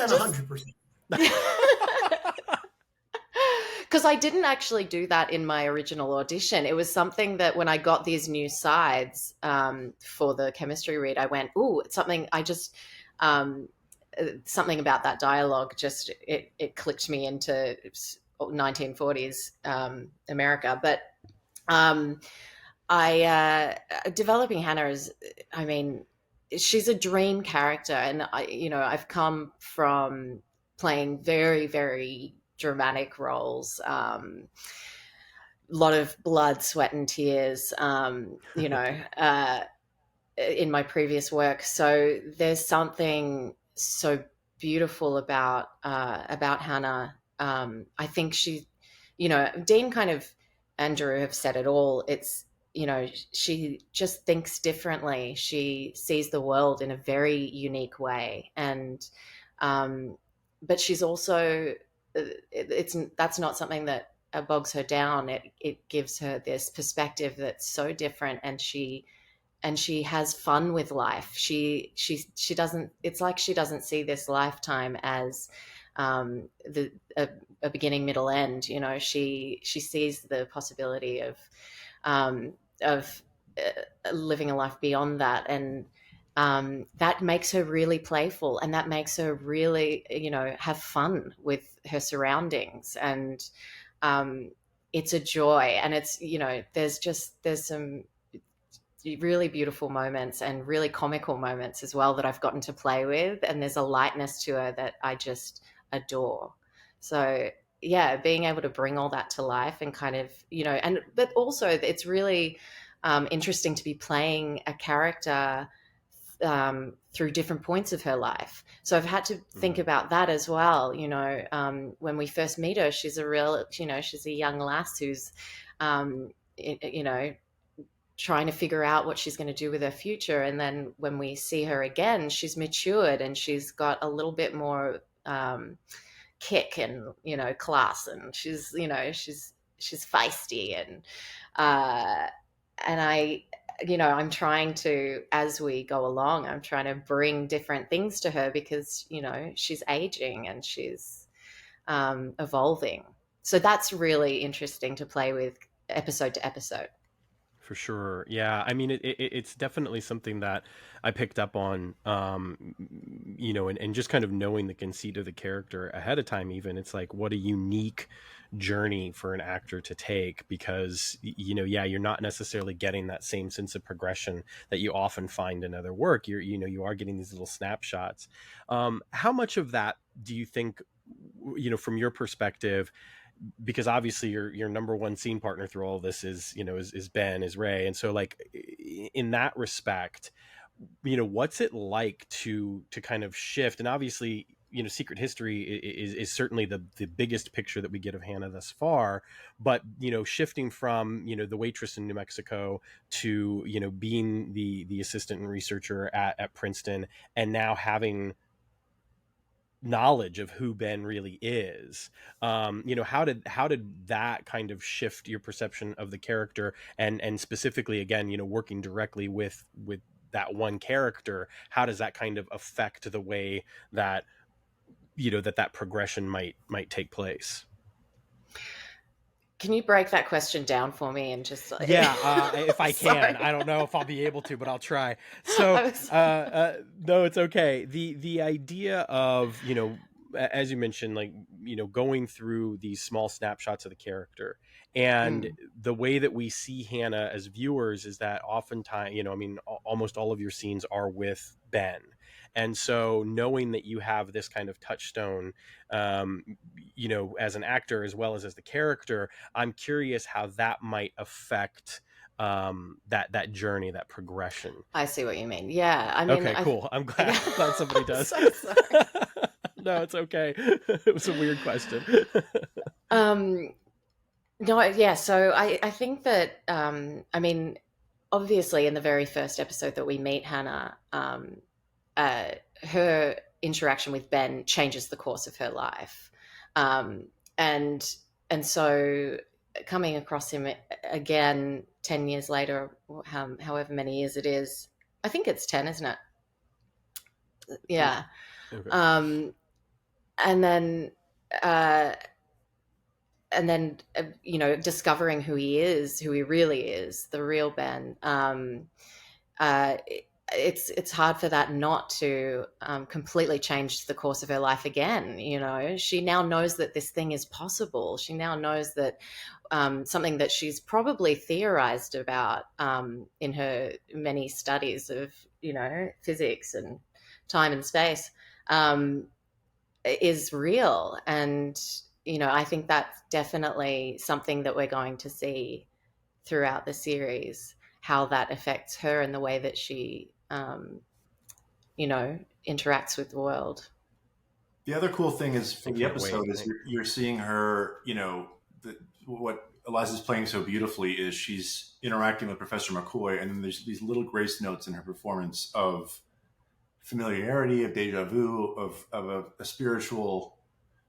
100%. Because I didn't actually do that in my original audition. It was something that when I got these new sides for the chemistry read, I went, ooh, it's something I just... something about that dialogue just it clicked me into 1940s America. But developing Hannah is, I mean, she's a dream character, and I've come from playing very, very dramatic roles, lot of blood, sweat, and tears, in my previous work. So there's something so beautiful about Hannah. I think she, Dean kind of, Andrew have said it all. It's, she just thinks differently. She sees the world in a very unique way. And, but she's also, that's not something that bogs her down. It gives her this perspective that's so different, and she has fun with life. She doesn't, it's like she doesn't see this lifetime as a beginning, middle, end. She sees the possibility of living a life beyond that, and that makes her really playful, and that makes her really have fun with her surroundings, and it's a joy. And it's there's some really beautiful moments and really comical moments as well that I've gotten to play with, and there's a lightness to her that I just adore. So yeah, being able to bring all that to life and kind of but also it's really interesting to be playing a character through different points of her life. So I've had to think about that as well. When we first meet her, she's a real, she's a young lass who's trying to figure out what she's going to do with her future. And then when we see her again, she's matured and she's got a little bit more kick and, class, and she's feisty, I, I'm trying to, as we go along, I'm trying to bring different things to her because, she's aging and she's evolving. So that's really interesting to play with episode to episode. For sure. Yeah. I mean, it's definitely something that I picked up on, and just kind of knowing the conceit of the character ahead of time, even it's like, what a unique journey for an actor to take because, yeah, you're not necessarily getting that same sense of progression that you often find in other work. You are getting these little snapshots. How much of that do you think, from your perspective, because obviously your number one scene partner through all of this is Ben, is Ray, and so like in that respect, what's it like to kind of shift? And obviously, Secret History is certainly the biggest picture that we get of Hannah thus far, but shifting from the waitress in New Mexico to being the assistant and researcher at Princeton, and now having knowledge of who Ben really is. How did that kind of shift your perception of the character, and specifically again, working directly with that one character, how does that kind of affect the way that that progression might take place? Can you break that question down for me and just like... Yeah, if I can. I don't know if I'll be able to, but I'll try. So, no, it's okay. The idea of, as you mentioned, like, going through these small snapshots of the character, and the way that we see Hannah as viewers is that oftentimes, almost all of your scenes are with Ben. And so knowing that you have this kind of touchstone, as an actor as well as the character, I'm curious how that might affect that journey, that progression. I see what you mean. Yeah, I mean, okay, cool. I'm glad somebody does. So sorry. No, it's okay. It was a weird question. No, yeah. So I think that obviously in the very first episode that we meet Hannah, her interaction with Ben changes the course of her life, and so coming across him again 10 years later, however many years it is, I think it's 10, isn't it? Yeah. Okay. And then discovering who he really is, the real Ben. It's hard for that not to completely change the course of her life again. She now knows that this thing is possible. She now knows that something that she's probably theorized about in her many studies of, physics and time and space is real. And, I think that's definitely something that we're going to see throughout the series, how that affects her and the way that she interacts with the world. The other cool thing is for the episode is you're seeing her, what Eliza's playing so beautifully is she's interacting with Professor McCoy, and then there's these little grace notes in her performance of familiarity, of deja vu, of a spiritual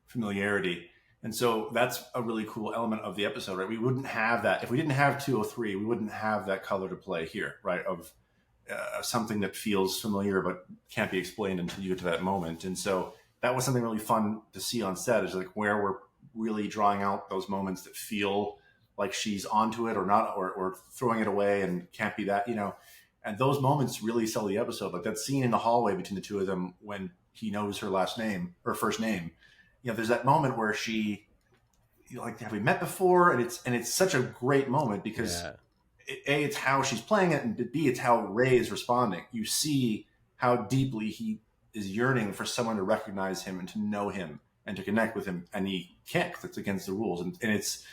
familiarity. And so that's a really cool element of the episode, right? We wouldn't have that. If we didn't have 203, we wouldn't have that color to play here, right? Of something that feels familiar but can't be explained until you get to that moment. And so that was something really fun to see on set, is like where we're really drawing out those moments that feel like she's onto it or not, or throwing it away and can't be that, and those moments really sell the episode. Like that scene in the hallway between the two of them when he knows her last name or first name, there's that moment where she, like, have we met before? And it's such a great moment because A, it's how she's playing it, and B, it's how Ray is responding. You see how deeply he is yearning for someone to recognize him and to know him and to connect with him, and he can't because it's against the rules. And it's,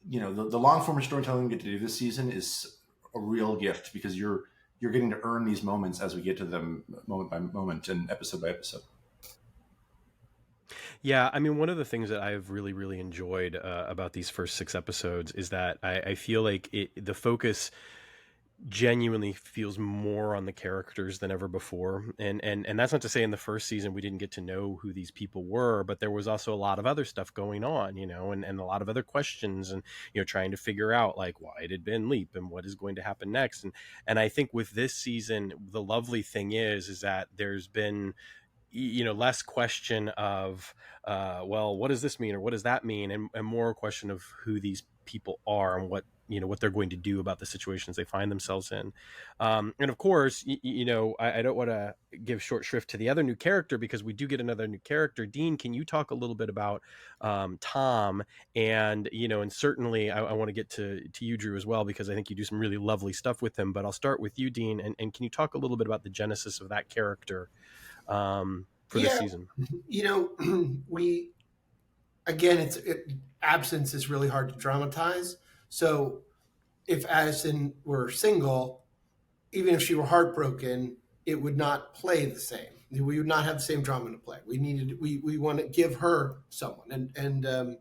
the long form of storytelling we get to do this season is a real gift because you're getting to earn these moments as we get to them moment by moment and episode by episode. Yeah, I mean, one of the things that I've really, really enjoyed about these first 6 episodes is that I feel like the focus genuinely feels more on the characters than ever before. And that's not to say in the first season we didn't get to know who these people were, but there was also a lot of other stuff going on, and a lot of other questions, and trying to figure out like, why did Ben leap and what is going to happen next. And I think with this season, the lovely thing is that there's been less question of well, what does this mean or what does that mean, and more a question of who these people are and what they're going to do about the situations they find themselves in. And of course, I don't want to give short shrift to the other new character, because we do get another new character. Dean, can you talk a little bit about Tom? And certainly I want to get to you, Drew, as well, because I think you do some really lovely stuff with him. But I'll start with you, Dean, and can you talk a little bit about the genesis of that character for this season? We, again, absence is really hard to dramatize. So if Addison were single, even if she were heartbroken, it would not play the same. We would not have the same drama to play. We want to give her someone. And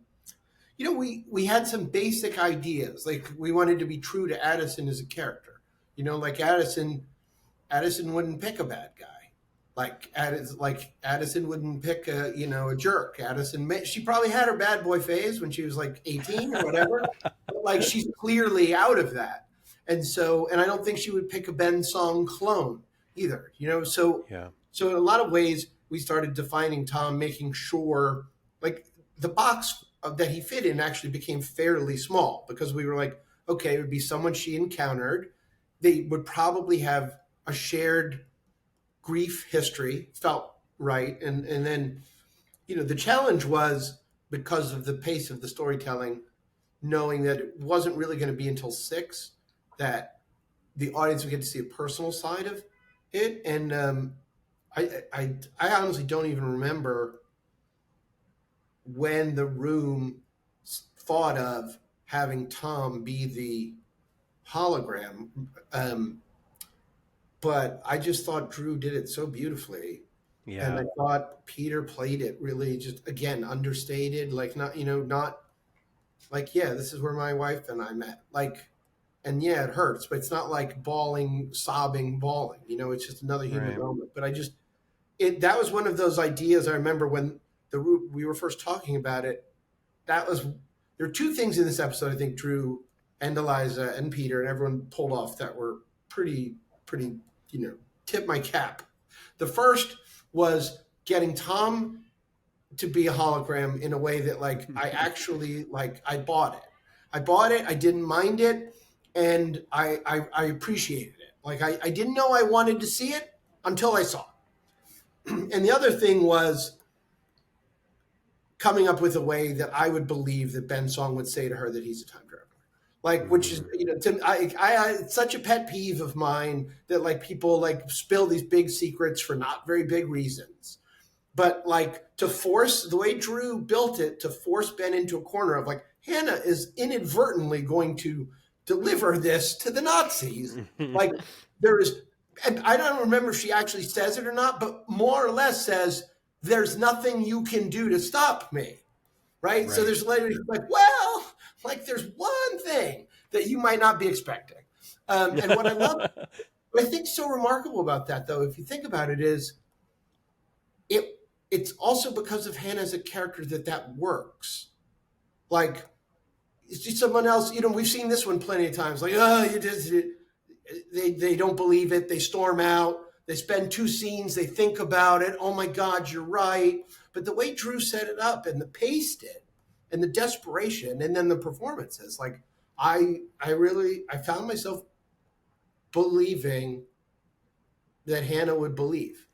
we had some basic ideas. Like, we wanted to be true to Addison as a character. Like Addison wouldn't pick a bad guy. Like Addison wouldn't pick a jerk. She probably had her bad boy phase when she was like 18 or whatever. But like, she's clearly out of that. And I don't think she would pick a Ben Song clone either, So in a lot of ways, we started defining Tom, making sure like the box that he fit in actually became fairly small, because we were like, okay, it would be someone she encountered. They would probably have a shared grief history, felt right. And then, the challenge was, because of the pace of the storytelling, knowing that it wasn't really going to be until 6 that the audience would get to see a personal side of it. And I honestly don't even remember when the room thought of having Tom be the hologram. But I just thought Drew did it so beautifully. Yeah. And I thought Peter played it really just, again, understated, like not like, yeah, this is where my wife and I met. Like, and yeah, it hurts, but it's not like bawling, sobbing, bawling, it's just another human moment. But that was one of those ideas. I remember when we were first talking about it, there are 2 things in this episode, I think Drew and Eliza and Peter and everyone pulled off that were pretty, tip my cap. The first was getting Tom to be a hologram in a way that I actually I bought it. I didn't mind it, and I appreciated it. I didn't know I wanted to see it until I saw it. And the other thing was coming up with a way that I would believe that Ben Song would say to her that he's a time traveler. Which is, it's such a pet peeve of mine that people spill these big secrets for not very big reasons. But to force, the way Drew built it, to force Ben into a corner of Hannah is inadvertently going to deliver this to the Nazis. There is, and I don't remember if she actually says it or not, but more or less says, there's nothing you can do to stop me. Right? So there's later there's one thing that you might not be expecting. And what what I think is so remarkable about that, though, if you think about it, is it's also because of Hannah as a character that works. It's just someone else, we've seen this one plenty of times. They don't believe it. They storm out. They spend 2 scenes. They think about it. Oh my God, you're right. But the way Drew set it up and the pace did, and the desperation, and then the performances, I found myself believing that Hannah would believe.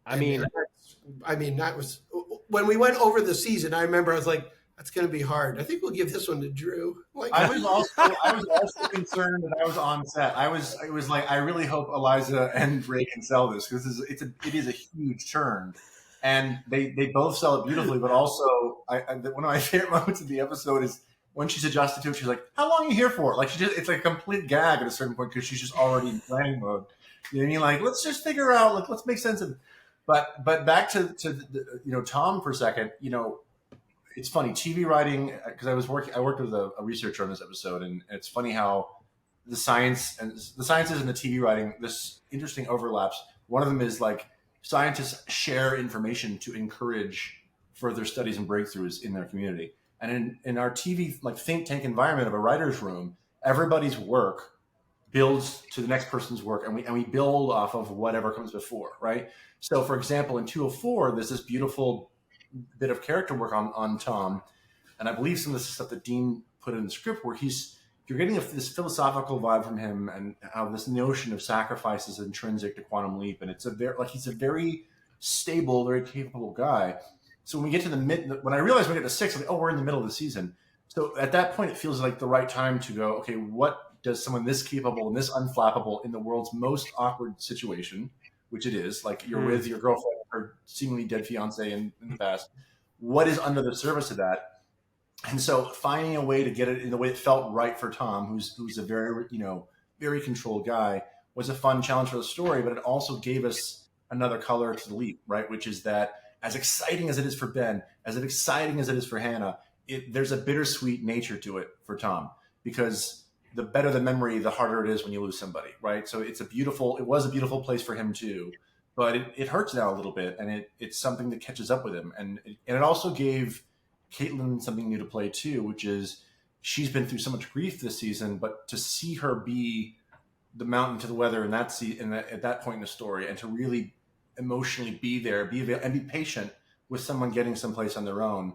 That was when we went over the season. I remember I was like, that's going to be hard. I think we'll give this one to Drew. I was also concerned that I was on set. It was I really hope Eliza and Ray can sell this, because it is a huge churn. And they both sell it beautifully, but also one of my favorite moments of the episode is when she's adjusted to it. She's like, "How long are you here for?" It's a complete gag at a certain point, because she's just already in planning mode. You know what I mean? Let's just figure out, let's make sense of it. But back to Tom for a second. It's funny, TV writing, because I worked with a researcher on this episode, and it's funny how the science and the sciences and the TV writing, this interesting overlaps. One of them is like scientists share information to encourage further studies and breakthroughs in their community. And in our TV like think tank environment of a writer's room, everybody's work builds to the next person's work, and we build off of whatever comes before, right? So, for example, in 204, there's this beautiful bit of character work on Tom, and I believe some of the stuff that Dean put in the script where you're getting this philosophical vibe from him, and how this notion of sacrifice is intrinsic to Quantum Leap, and he's a very stable, very capable guy. So when we get to when I realized we get to 6, I'm like, oh, we're in the middle of the season. So at that point, it feels like the right time to go, okay, what does someone this capable and this unflappable in the world's most awkward situation, which it is, like you're with your girlfriend or seemingly dead fiance in the past, what is under the surface of that? And so finding a way to get it in the way it felt right for Tom, who's a very, very controlled guy, was a fun challenge for the story, but it also gave us another color to the leap, right? Which is that as exciting as it is for Ben, as exciting as it is for Hannah, there's a bittersweet nature to it for Tom, because the better the memory, the harder it is when you lose somebody, right? So it was a beautiful place for him too, but it hurts now a little bit, and it's something that catches up with him. And it also gave Caitlin something new to play too, which is she's been through so much grief this season, but to see her be the mountain to the weather in that at that point in the story, and to really emotionally be there, and be patient with someone getting someplace on their own,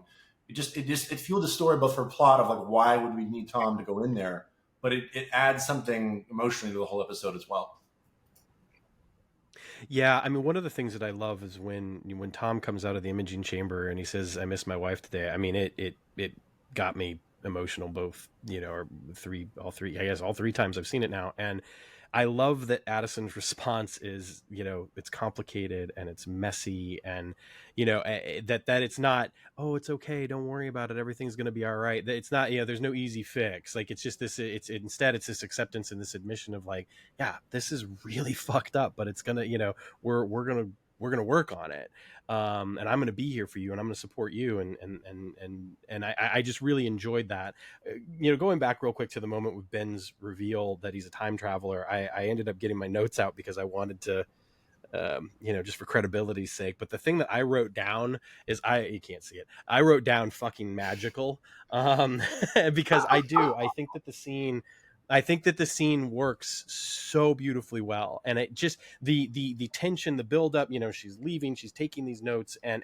it fueled the story both for plot of like, why would we need Tom to go in there? But it adds something emotionally to the whole episode as well. Yeah, I mean, one of the things that I love is when Tom comes out of the imaging chamber and he says, "I miss my wife today." I mean, it got me emotional both, or all three times I've seen it now. And I love that Addison's response is, it's complicated and it's messy, and that it's not, oh, it's okay, don't worry about it, everything's going to be all right. It's not, there's no easy fix. Like, it's just this, instead it's this acceptance and this admission of like, yeah, this is really fucked up, but it's gonna, we're gonna work on it, and I'm gonna be here for you, and I'm gonna support you, and I just really enjoyed that. Going back real quick to the moment with Ben's reveal that he's a time traveler, I ended up getting my notes out because I wanted to, just for credibility's sake. But the thing that I wrote down is you can't see it. I wrote down fucking magical, because I think that the scene works so beautifully well, and it just the tension, the build up. She's leaving, she's taking these notes, and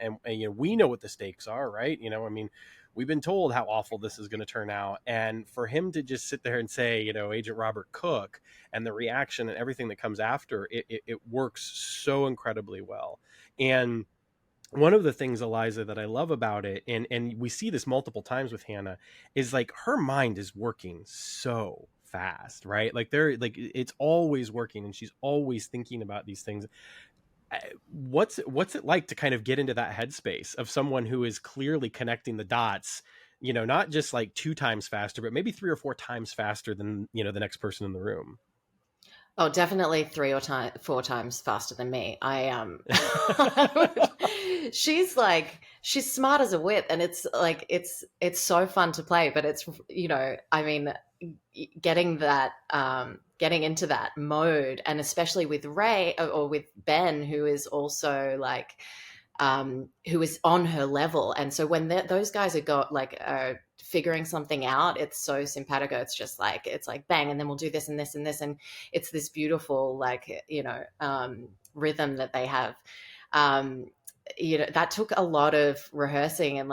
we know what the stakes are, right? I mean, we've been told how awful this is going to turn out, and for him to just sit there and say, Agent Robert Cook, and the reaction and everything that comes after it works so incredibly well. And one of the things, Eliza, that I love about it, and we see this multiple times with Hannah, is like her mind is working so fast, right? Like it's always working, and she's always thinking about these things. What's it like to kind of get into that headspace of someone who is clearly connecting the dots, not just like 2 times faster, but maybe 3 or 4 times faster than, the next person in the room? Oh, definitely 3 or 4 times faster than me. She's smart as a whip, and it's like, it's so fun to play, but it's, I mean, getting into that mode, and especially with Ray or with Ben, who is also like, who is on her level. And so when those guys are figuring something out, it's so simpatico. It's just like, it's like bang, and then we'll do this and this and this, and it's this beautiful rhythm that they have. That took a lot of rehearsing, and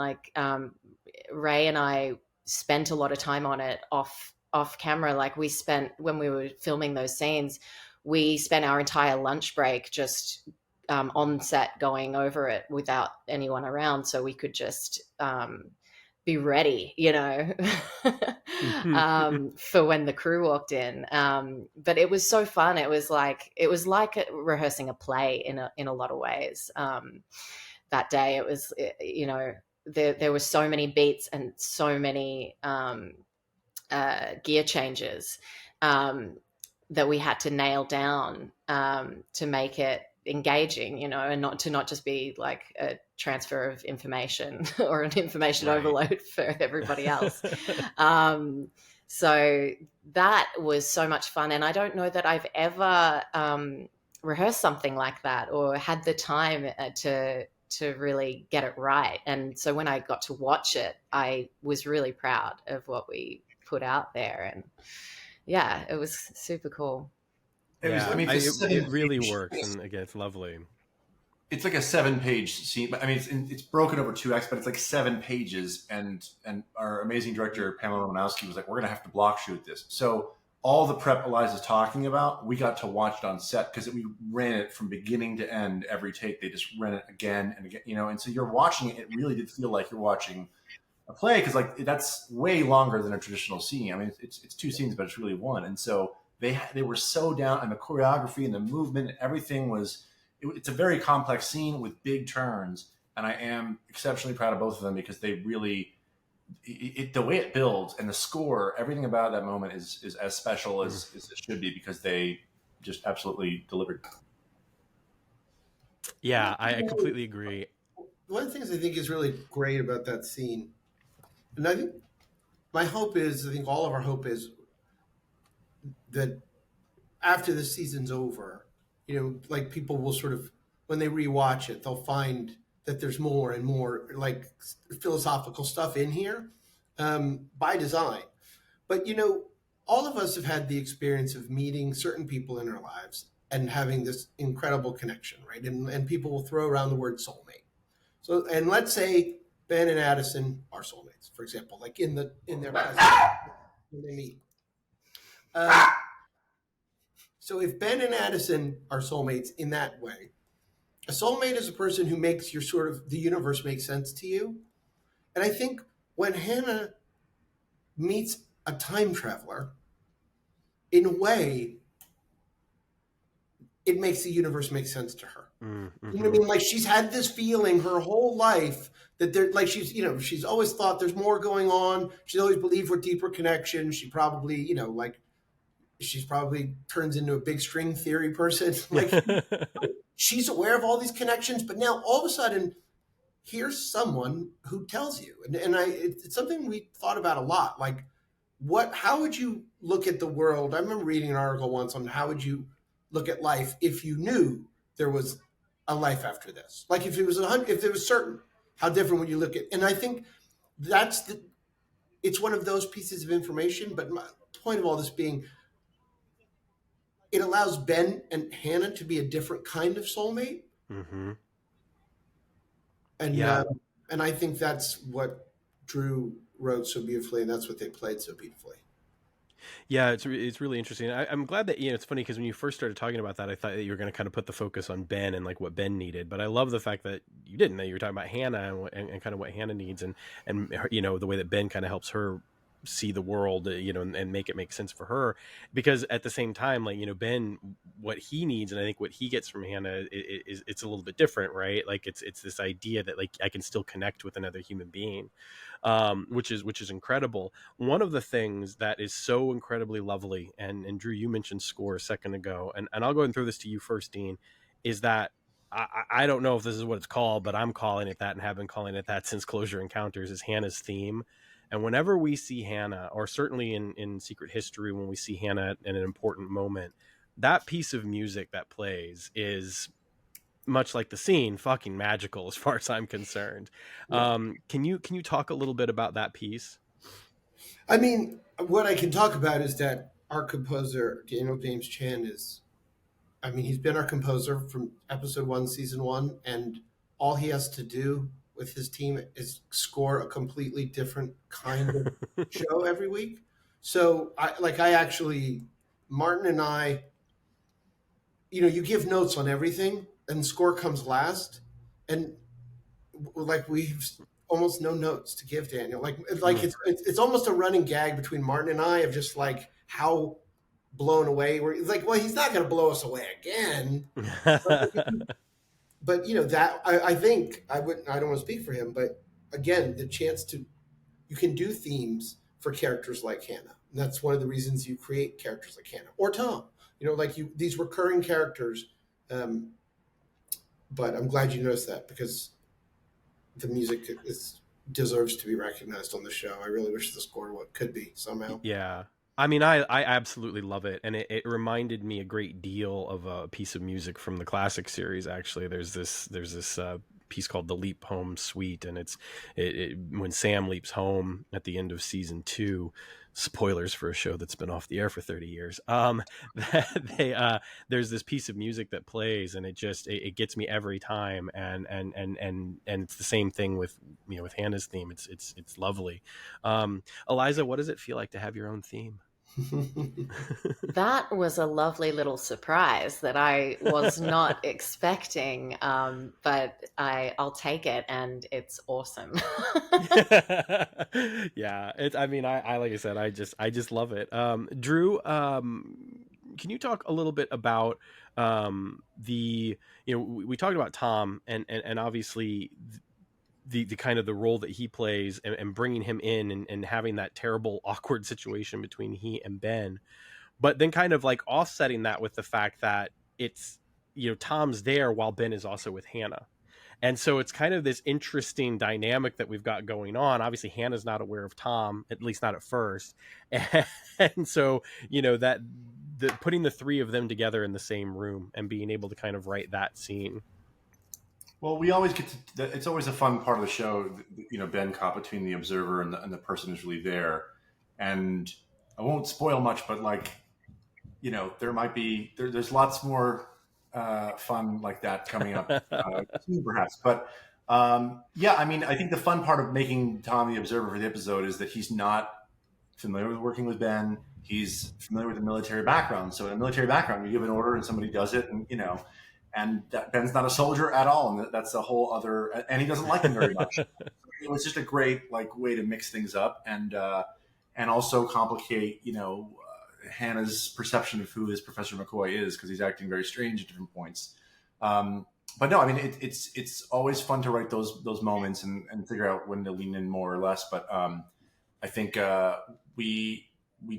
Ray and I spent a lot of time on it off camera. Like, when we were filming those scenes, we spent our entire lunch break just on set going over it without anyone around, so we could just be ready, for when the crew walked in. But it was so fun. It was like rehearsing a play in a lot of ways. That day, it was, there were so many beats and so many gear changes that we had to nail down to make it engaging, and not just be like a transfer of information or an information Right. overload for everybody else. So that was so much fun. And I don't know that I've ever rehearsed something like that or had the time to really get it right. And so when I got to watch it, I was really proud of what we put out there. And yeah, it was super cool. Yeah, It's it really works, and again, it's lovely. It's like a 7-page scene, but I mean, it's broken over 2 acts, but it's like 7 pages. And our amazing director Pamela Romanowski was like, "We're gonna have to block shoot this." So all the prep Eliza's talking about, we got to watch it on set because we ran it from beginning to end every take. They just ran it again and again, and so you're watching it. It really did feel like you're watching a play because like that's way longer than a traditional scene. I mean, it's 2 scenes, but it's really one. And so they were so down, and the choreography and the movement and everything was. It's a very complex scene with big turns, and I am exceptionally proud of both of them because they really, the way it builds and the score, everything about that moment is as special as it should be because they just absolutely delivered. Yeah, I completely agree. One of the things I think is really great about that scene, and I think my hope is, I think all of our hope is that after the season's over, like people will sort of, when they rewatch it, they'll find that there's more and more like philosophical stuff in here by design. But, all of us have had the experience of meeting certain people in our lives and having this incredible connection, right? And people will throw around the word soulmate. So, and let's say Ben and Addison are soulmates, for example, like in their presence when they meet. So if Ben and Addison are soulmates in that way, a soulmate is a person who makes your sort of the universe make sense to you. And I think when Hannah meets a time traveler, in a way, it makes the universe make sense to her. Mm-hmm. You know what I mean? Like she's had this feeling her whole life that there, like she's always thought there's more going on. She's always believed we're deeper connections. She probably, she's probably turns into a big string theory person. Like she's aware of all these connections, but now all of a sudden, here's someone who tells you, and it's something we thought about a lot. Like, how would you look at the world? I remember reading an article once on how would you look at life if you knew there was a life after this? Like if it was certain, how different would you look at? And I think it's one of those pieces of information. But my point of all this being, it allows Ben and Hannah to be a different kind of soulmate. Mm-hmm. And I think that's what Drew wrote so beautifully, and that's what they played so beautifully. Yeah, it's really interesting. I'm glad that it's funny because when you first started talking about that, I thought that you were going to kind of put the focus on Ben and like what Ben needed. But I love the fact that you didn't. That you were talking about Hannah and kind of what Hannah needs and the way that Ben kind of helps her see the world, and make it make sense for her. Because at the same time, like Ben, what he needs, and I think what he gets from Hannah is it's a little bit different, right? Like it's this idea that like I can still connect with another human being, which is incredible. One of the things that is so incredibly lovely, and Drew, you mentioned score a second ago, and I'll go and throw this to you first, Dean, is that I don't know if this is what it's called, but I'm calling it that and have been calling it that since Closure Encounters, is Hannah's theme. And whenever we see Hannah, or certainly in Secret History, when we see Hannah in an important moment, that piece of music that plays is, much like the scene, fucking magical as far as I'm concerned. Yeah. Can you talk a little bit about that piece? I mean, what I can talk about is that our composer, Daniel James Chan, he's been our composer from episode 1, season 1, and all he has to do with his team is score a completely different kind of show every week. So Martin and I, you give notes on everything and score comes last. And like we've almost no notes to give Daniel. It's almost a running gag between Martin and I of just like how blown away we're like, well, he's not going to blow us away again. But that I think I don't want to speak for him, but again, the chance you can do themes for characters like Hannah. And that's one of the reasons you create characters like Hannah or Tom. These recurring characters. But I'm glad you noticed that because the music is deserves to be recognized on the show. I really wish the score could be somehow. Yeah. I mean, I absolutely love it. And it reminded me a great deal of a piece of music from the classic series. Actually, there's this piece called The Leap Home Suite. And it when Sam leaps home at the end of season 2, spoilers for a show that's been off the air for 30 years. There's this piece of music that plays, and it gets me every time. And it's the same thing with, with Hannah's theme. It's lovely. Eliza, what does it feel like to have your own theme? That was a lovely little surprise that I was not expecting, but I'll take it, and it's awesome. Yeah, I mean, I like I said, I just love it. Drew, can you talk a little bit about the we talked about Tom and obviously the kind of the role that he plays and bringing him in and having that terrible awkward situation between he and Ben, but then kind of like offsetting that with the fact that it's Tom's there while Ben is also with Hannah. And so it's kind of this interesting dynamic that we've got going on. Obviously, Hannah's not aware of Tom, at least not at first. And so, that putting the three of them together in the same room and being able to kind of write that scene. Well, we always get to, it's always a fun part of the show, Ben caught between the observer and the person who's really there. And I won't spoil much, but there might be, there's lots more fun like that coming up soon, perhaps. But I mean, I think the fun part of making Tom the observer for the episode is that he's not familiar with working with Ben. He's familiar with the military background. So in a military background, you give an order and somebody does it, and that Ben's not a soldier at all, and that's a whole other. And he doesn't like him very much. It was just a great way to mix things up and also complicate Hannah's perception of who this Professor McCoy is, because he's acting very strange at different points. But no, I mean it's always fun to write those moments and figure out when to lean in more or less. But I think we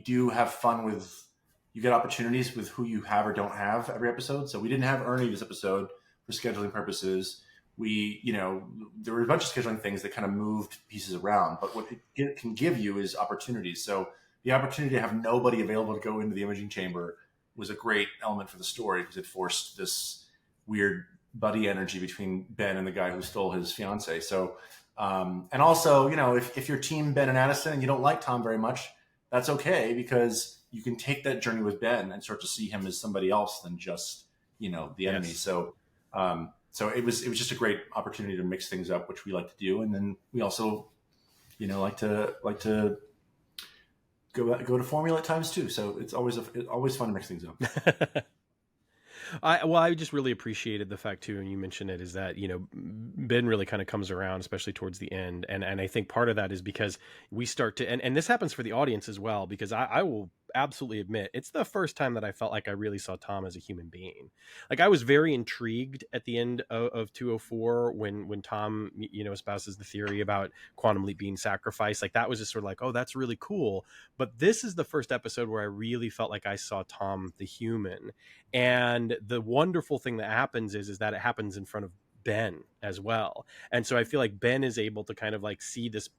do have fun with. You get opportunities with who you have or don't have every episode. So we didn't have Ernie this episode for scheduling purposes. There were a bunch of scheduling things that kind of moved pieces around, but what it can give you is opportunities. So the opportunity to have nobody available to go into the imaging chamber was a great element for the story, because it forced this weird buddy energy between Ben and the guy who stole his fiance. So, and also, if you're team Ben and Madison and you don't like Tom very much, that's okay, because you can take that journey with Ben and start to see him as somebody else than just, the enemy. Yes. So it was just a great opportunity to mix things up, which we like to do. And then we also, like to go to formula at times too. So it's always fun to mix things up. I just really appreciated the fact too, and you mentioned it, is that Ben really kind of comes around, especially towards the end, and I think part of that is because we start to, and this happens for the audience as well, because I will absolutely admit it's the first time that I felt like I really saw Tom as a human being. Like, I was very intrigued at the end of 204 when Tom espouses the theory about Quantum Leap being sacrificed. Like, that was just sort of like, oh, that's really cool. But this is the first episode where I really felt like I saw Tom the human. And the wonderful thing that happens is that it happens in front of Ben as well. And so I feel like Ben is able to kind of like see this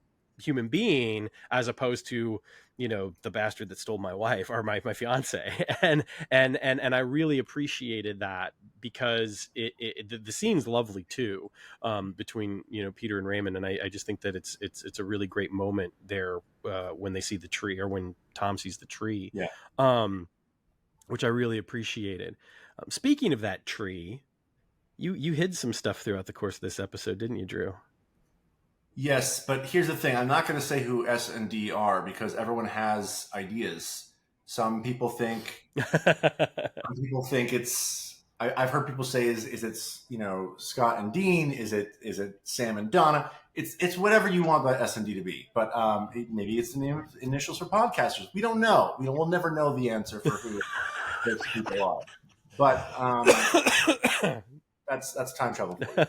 human being as opposed to the bastard that stole my wife or my fiance. And I really appreciated that, because the scene's lovely too, between Peter and Raymond, and I just think that it's a really great moment there when they see the tree, or when Tom sees the tree. Which I really appreciated. Speaking of that tree, you hid some stuff throughout the course of this episode, didn't you, Drew? Yes, but here's the thing. I'm not going to say who S and D are, because everyone has ideas. Some people think it's. I've heard people say is it's Scott and Dean? Is it Sam and Donna? It's whatever you want that S and D to be. But maybe it's the name of initials for podcasters. We don't know. We'll never know the answer for who those people are. But that's time travel for you.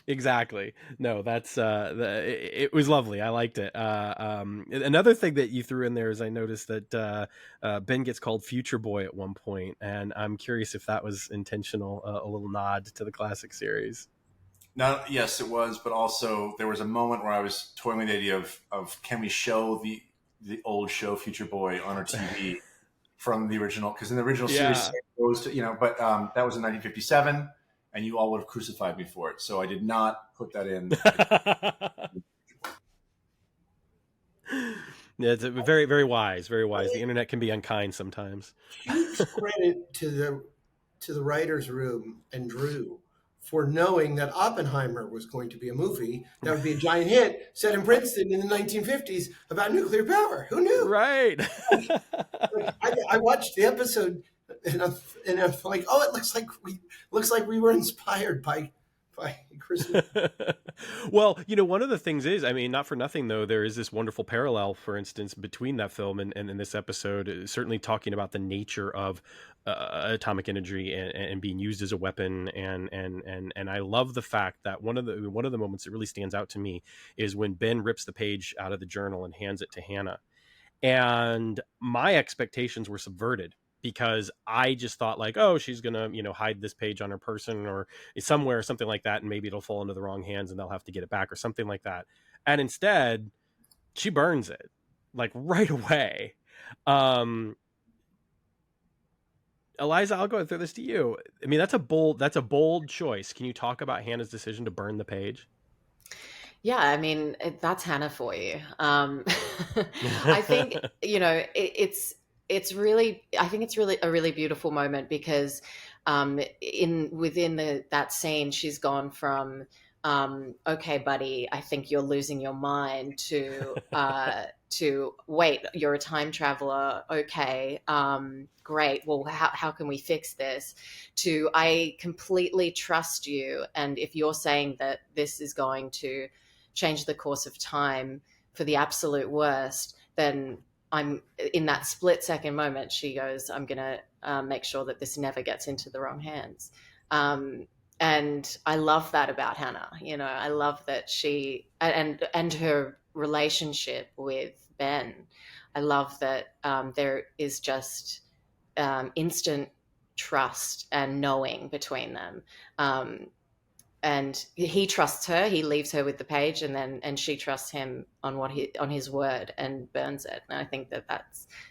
Exactly. No, that's it was lovely. I liked it. Another thing that you threw in there is I noticed that Ben gets called Future Boy at one point, and I'm curious if that was intentional, a little nod to the classic series. No, yes, it was, but also there was a moment where I was toying with the idea of can we show the old show Future Boy on our TV from the original? Because in the original series, Yeah. it goes to, but that was in 1957, and you all would have crucified me for it. So I did not put that in. Yeah, it's very, very wise, very wise. The internet can be unkind sometimes. Huge credit to the writers' room and Drew for knowing that Oppenheimer was going to be a movie that would be a giant hit set in Princeton in the 1950s about nuclear power. Who knew? Right. I watched the episode and I'm like, oh, it looks like we were inspired by Christina. Well, one of the things is, I mean, not for nothing though, there is this wonderful parallel, for instance, between that film and in this episode, certainly talking about the nature of atomic energy and being used as a weapon, and I love the fact that one of the moments that really stands out to me is when Ben rips the page out of the journal and hands it to Hannah, and my expectations were subverted. Because I just thought like, oh, she's gonna, hide this page on her person or somewhere, or something like that, and maybe it'll fall into the wrong hands and they'll have to get it back or something like that. And instead, she burns it like right away. Eliza, I'll go and throw this to you. I mean, that's a bold choice. Can you talk about Hannah's decision to burn the page? Yeah, I mean, that's Hannah for you. I think, it's really, I think it's really a really beautiful moment because within that scene, she's gone from, okay, buddy, I think you're losing your mind to wait, you're a time traveler. Okay. Great. Well, how can we fix this? To, I completely trust you. And if you're saying that this is going to change the course of time for the absolute worst, then I'm in that split second moment, she goes, I'm going to make sure that this never gets into the wrong hands. And I love that about Hannah. I love that she, and her relationship with Ben. I love that there is just instant trust and knowing between them. And he trusts her. He leaves her with the page, and she trusts him on his word and burns it. And I think that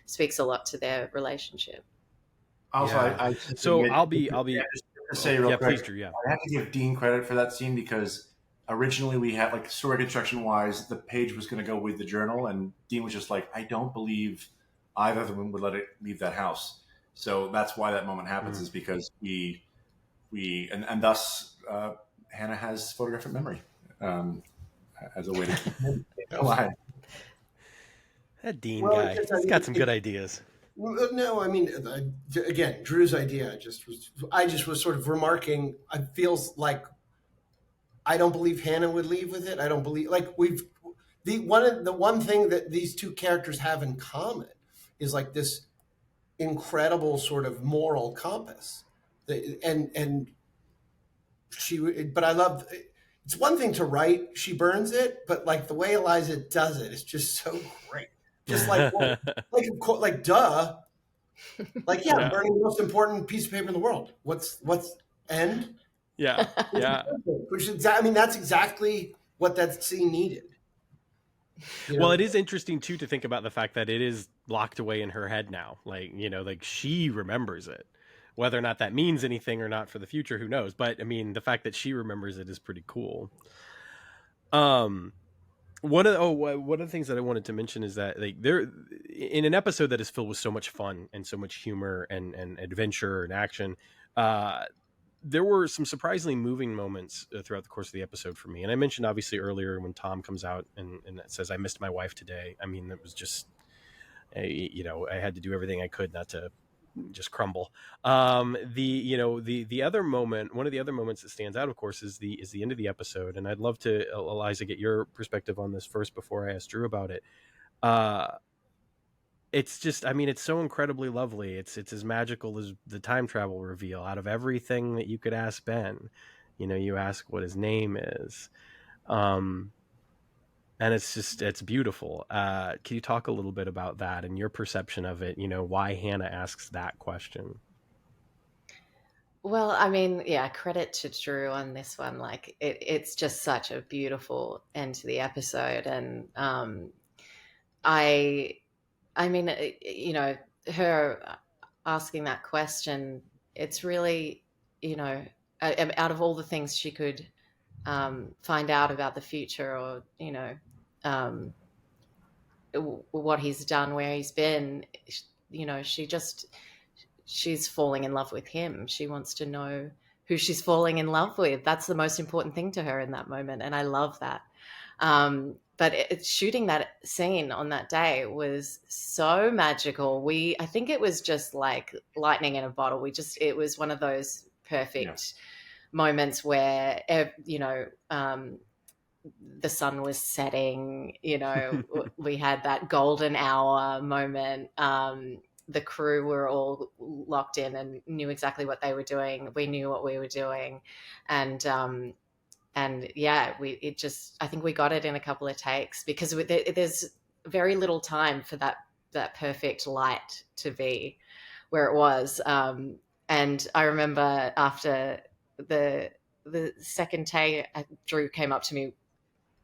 speaks a lot to their relationship. Also, Yeah. I'll be. Just to say real quick, please, Drew. Yeah, I have to give Dean credit for that scene because originally we had like story construction wise, the page was going to go with the journal, and Dean was just like, I don't believe either of them would let it leave that house. So that's why that moment happens, is because we and thus. Hannah has photographic memory as a way to keep him alive. That Dean guy, he's got some good ideas. No, I mean, again, Drew's idea. I just was sort of remarking. It feels like I don't believe Hannah would leave with it. I don't believe the one thing that these two characters have in common is like this incredible sort of moral compass, and. But I love, it's one thing to write, she burns it, but like the way Eliza does it is just so great. Just like duh. Like, yeah, I'm burning the most important piece of paper in the world. What's end? Yeah. Yeah. Which is, I mean, that's exactly what that scene needed. Well, it is interesting too to think about the fact that it is locked away in her head now. Like, like she remembers it. Whether or not that means anything or not for the future, who knows? But I mean, the fact that she remembers it is pretty cool. One of the things that I wanted to mention is that like there, in an episode that is filled with so much fun and so much humor and adventure and action, there were some surprisingly moving moments throughout the course of the episode for me. And I mentioned obviously earlier when Tom comes out and says, "I missed my wife today." I mean, it was just, I had to do everything I could not to just crumble. The other moment, one of the other moments that stands out, of course, is the end of the episode. And I'd love to, Eliza, get your perspective on this first before I ask Drew about it. It's just, I mean, it's so incredibly lovely. It's as magical as the time travel reveal. Out of everything that you could ask Ben, you ask what his name is. And it's beautiful. Can you talk a little bit about that and your perception of it? Why Hannah asks that question? Well, I mean, yeah, credit to Drew on this one. Like, it's just such a beautiful end to the episode, and I, I mean, her asking that question, it's really, out of all the things she could find out about the future, or um, what he's done, where he's been, she's falling in love with him. She wants to know who she's falling in love with. That's the most important thing to her in that moment, and I love that. But shooting that scene on that day was so magical. I think it was just like lightning in a bottle. It was one of those perfect moments where, the sun was setting, we had that golden hour moment. The crew were all locked in and knew exactly what they were doing. We knew what we were doing. And yeah, I think we got it in a couple of takes, because there's very little time for that perfect light to be where it was. And I remember after the second take, Drew came up to me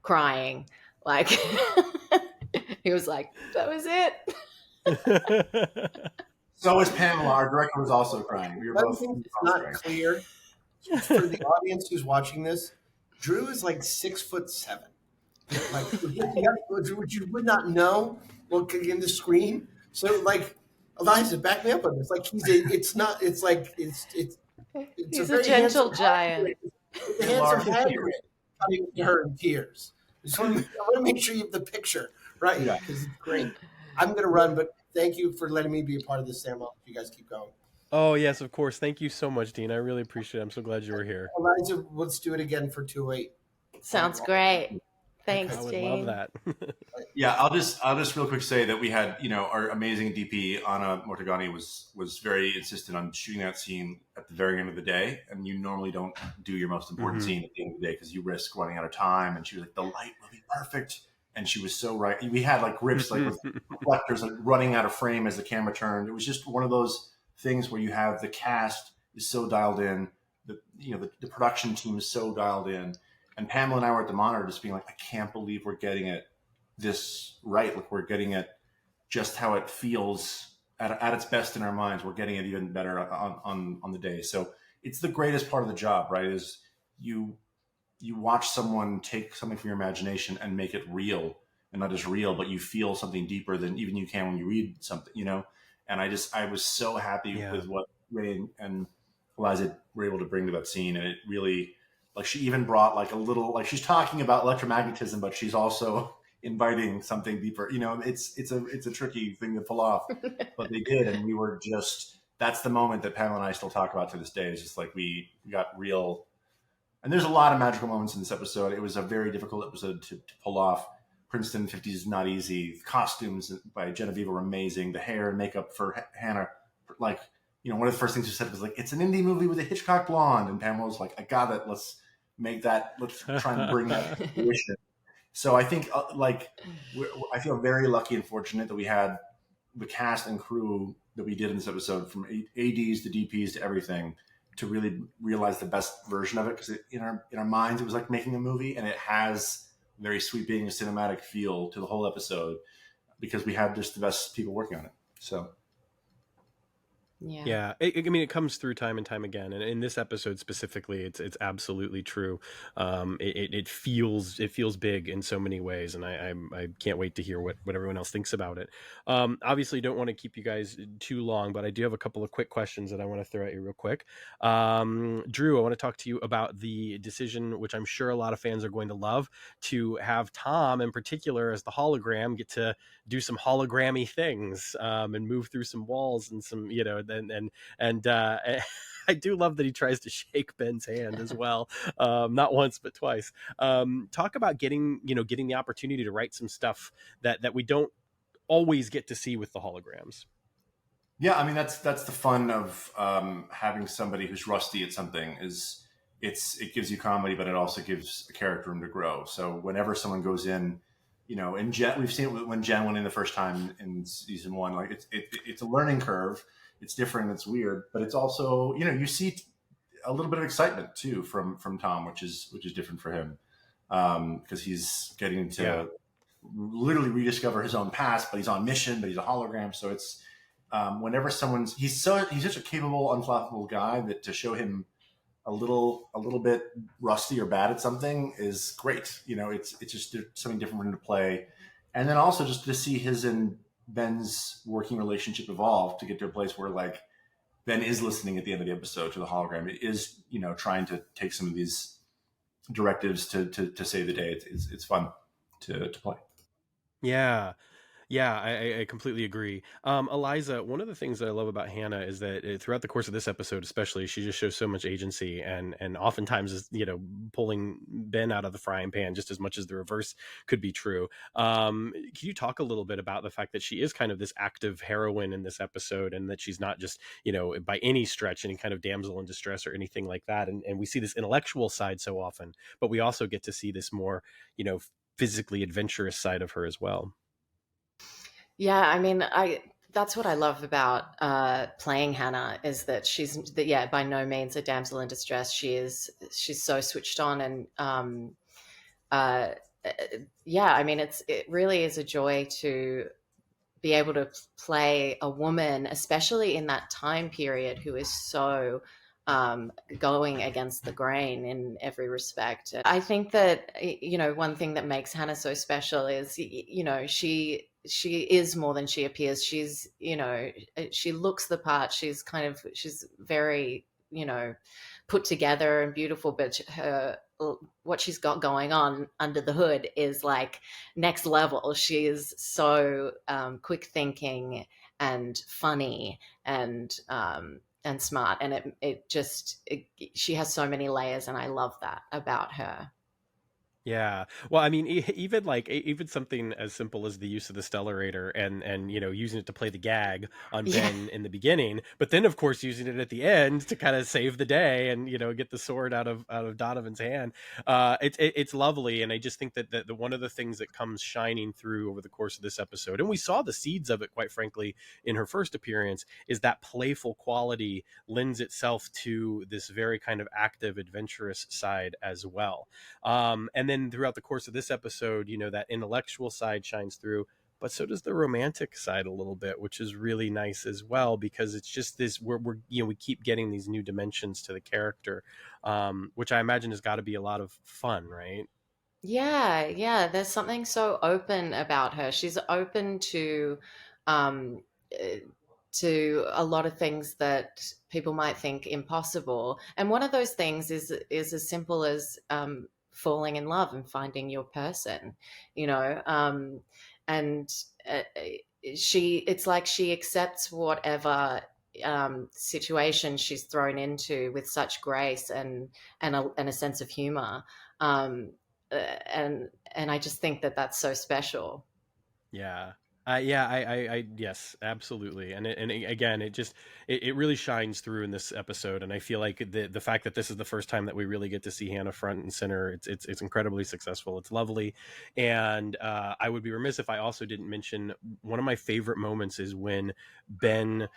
crying, like he was like, that was it. So was Pamela. Our director was also crying. We were One both thing that's not crying. clear for the audience who's watching this, Drew is like 6'7". Like, which you would not know looking in the screen. So like, Eliza, back me up on this. Like it's He's a gentle giant. The handsome Hagrid coming to her in tears. I want to make sure you have the picture right, because it's great. I'm going to run, but thank you for letting me be a part of this, Sam. You guys keep going. Oh, yes, of course. Thank you so much, Dean. I really appreciate it. I'm so glad you were here. Eliza, let's do it again for 2-8. Sounds great. Thanks, I would Dean. love that. Yeah, I'll just real quick say that we had, our amazing DP Anna Mortagani was very insistent on shooting that scene at the very end of the day, and you normally don't do your most important scene at the end of the day because you risk running out of time. And she was like, "The light will be perfect," and she was so right. We had like grips like with reflectors like running out of frame as the camera turned. It was just one of those things where you have the cast is so dialed in, the production team is so dialed in. And Pamela and I were at the monitor just being like, I can't believe we're getting it this right. Like we're getting it just how it feels at its best in our minds. We're getting it even better on the day. So it's the greatest part of the job, right? Is you watch someone take something from your imagination and make it real, and not just real, but you feel something deeper than even you can when you read something, And I was so happy with what Ray and Eliza were able to bring to that scene. And it really, like, she even brought like a little, like, she's talking about electromagnetism, but she's also inviting something deeper. It's a tricky thing to pull off, but they did. And we were that's the moment that Pamela and I still talk about to this day. It's just like, we got real. And there's a lot of magical moments in this episode. It was a very difficult episode to pull off. Princeton 50s is not easy. The costumes by Genevieve were amazing. The hair and makeup for Hannah, like, one of the first things she said was like, it's an indie movie with a Hitchcock blonde. And Pamela was like, I got it. Let's try and bring that to fruition. So I think I feel very lucky and fortunate that we had the cast and crew that we did in this episode, from ADs to DPs to everything, to really realize the best version of it. Because in our minds, it was like making a movie, and it has a very sweeping cinematic feel to the whole episode because we had just the best people working on it. So. Yeah. It comes through time and time again, and in this episode specifically, it's absolutely true. It feels big in so many ways, and I can't wait to hear what everyone else thinks about it. Obviously, don't want to keep you guys too long, but I do have a couple of quick questions that I want to throw at you real quick. Drew, I want to talk to you about the decision, which I'm sure a lot of fans are going to love, to have Tom in particular as the hologram get to do some hologrammy things, and move through some walls and some, and I do love that he tries to shake Ben's hand as well, not once but twice. Talk about getting the opportunity to write some stuff that we don't always get to see with the holograms. Yeah, I mean that's the fun of having somebody who's rusty at something. It gives you comedy, but it also gives a character room to grow. So whenever someone goes in, and Jen, we've seen it when Jen went in the first time in season 1. Like it's a learning curve. It's different. It's weird, but it's also, you see a little bit of excitement too from Tom, which is different for him, because he's getting to literally rediscover his own past, but he's on mission, but he's a hologram. So it's whenever he's such a capable, unflappable guy that to show him a little bit rusty or bad at something is great. It's just something different for him to play, and then also just to see his and Ben's working relationship evolve to get to a place where like Ben is listening at the end of the episode to the hologram. It is trying to take some of these directives to save the day. It's fun to play. Yeah. Yeah, I completely agree. Eliza, one of the things that I love about Hannah is that throughout the course of this episode, especially, she just shows so much agency and oftentimes is, pulling Ben out of the frying pan just as much as the reverse could be true. Can you talk a little bit about the fact that she is kind of this active heroine in this episode and that she's not just, by any stretch, any kind of damsel in distress or anything like that. And we see this intellectual side so often, but we also get to see this more, physically adventurous side of her as well. Yeah, I mean, that's what I love about playing Hannah is that she's by no means a damsel in distress. She's so switched on, and I mean, it really is a joy to be able to play a woman, especially in that time period, who is so going against the grain in every respect. I think that one thing that makes Hannah so special is she is more than she appears. She's she looks the part. She's very put together and beautiful, but what she's got going on under the hood is like next level. She is so quick thinking and funny and smart, and she has so many layers, and I love that about her. Yeah. Well, I mean, even something as simple as the use of the Stellarator and using it to play the gag on Ben in the beginning, but then of course using it at the end to kind of save the day and get the sword out of Donovan's hand. It's lovely, and I just think that the one of the things that comes shining through over the course of this episode, and we saw the seeds of it quite frankly in her first appearance, is that playful quality lends itself to this very kind of active, adventurous side as well. And then throughout the course of this episode, that intellectual side shines through, but so does the romantic side a little bit, which is really nice as well, because it's just this, we keep getting these new dimensions to the character, which I imagine has got to be a lot of fun, right? Yeah. There's something so open about her. She's open to a lot of things that people might think impossible. And one of those things is as simple as falling in love and finding your person, and it's like she accepts whatever situation she's thrown into with such grace and a sense of humor, and I just think that that's so special. Yeah. I yes, absolutely. And again, it really shines through in this episode. And I feel like the fact that this is the first time that we really get to see Hannah front and center, it's incredibly successful. It's lovely. And I would be remiss if I also didn't mention one of my favorite moments is when Ben,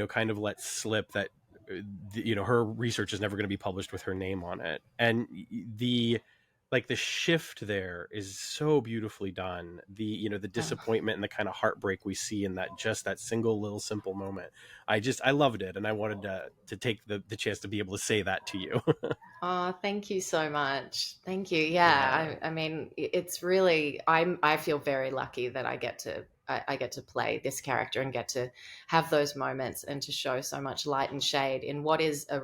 kind of lets slip that, her research is never going to be published with her name on it. And the shift there is so beautifully done. The disappointment and the kind of heartbreak we see in that single little simple moment. I loved it, and I wanted to take the chance to be able to say that to you. Oh, thank you so much. Thank you. Yeah. I mean, it's really, I feel very lucky that I get to play this character and get to have those moments and to show so much light and shade in what is a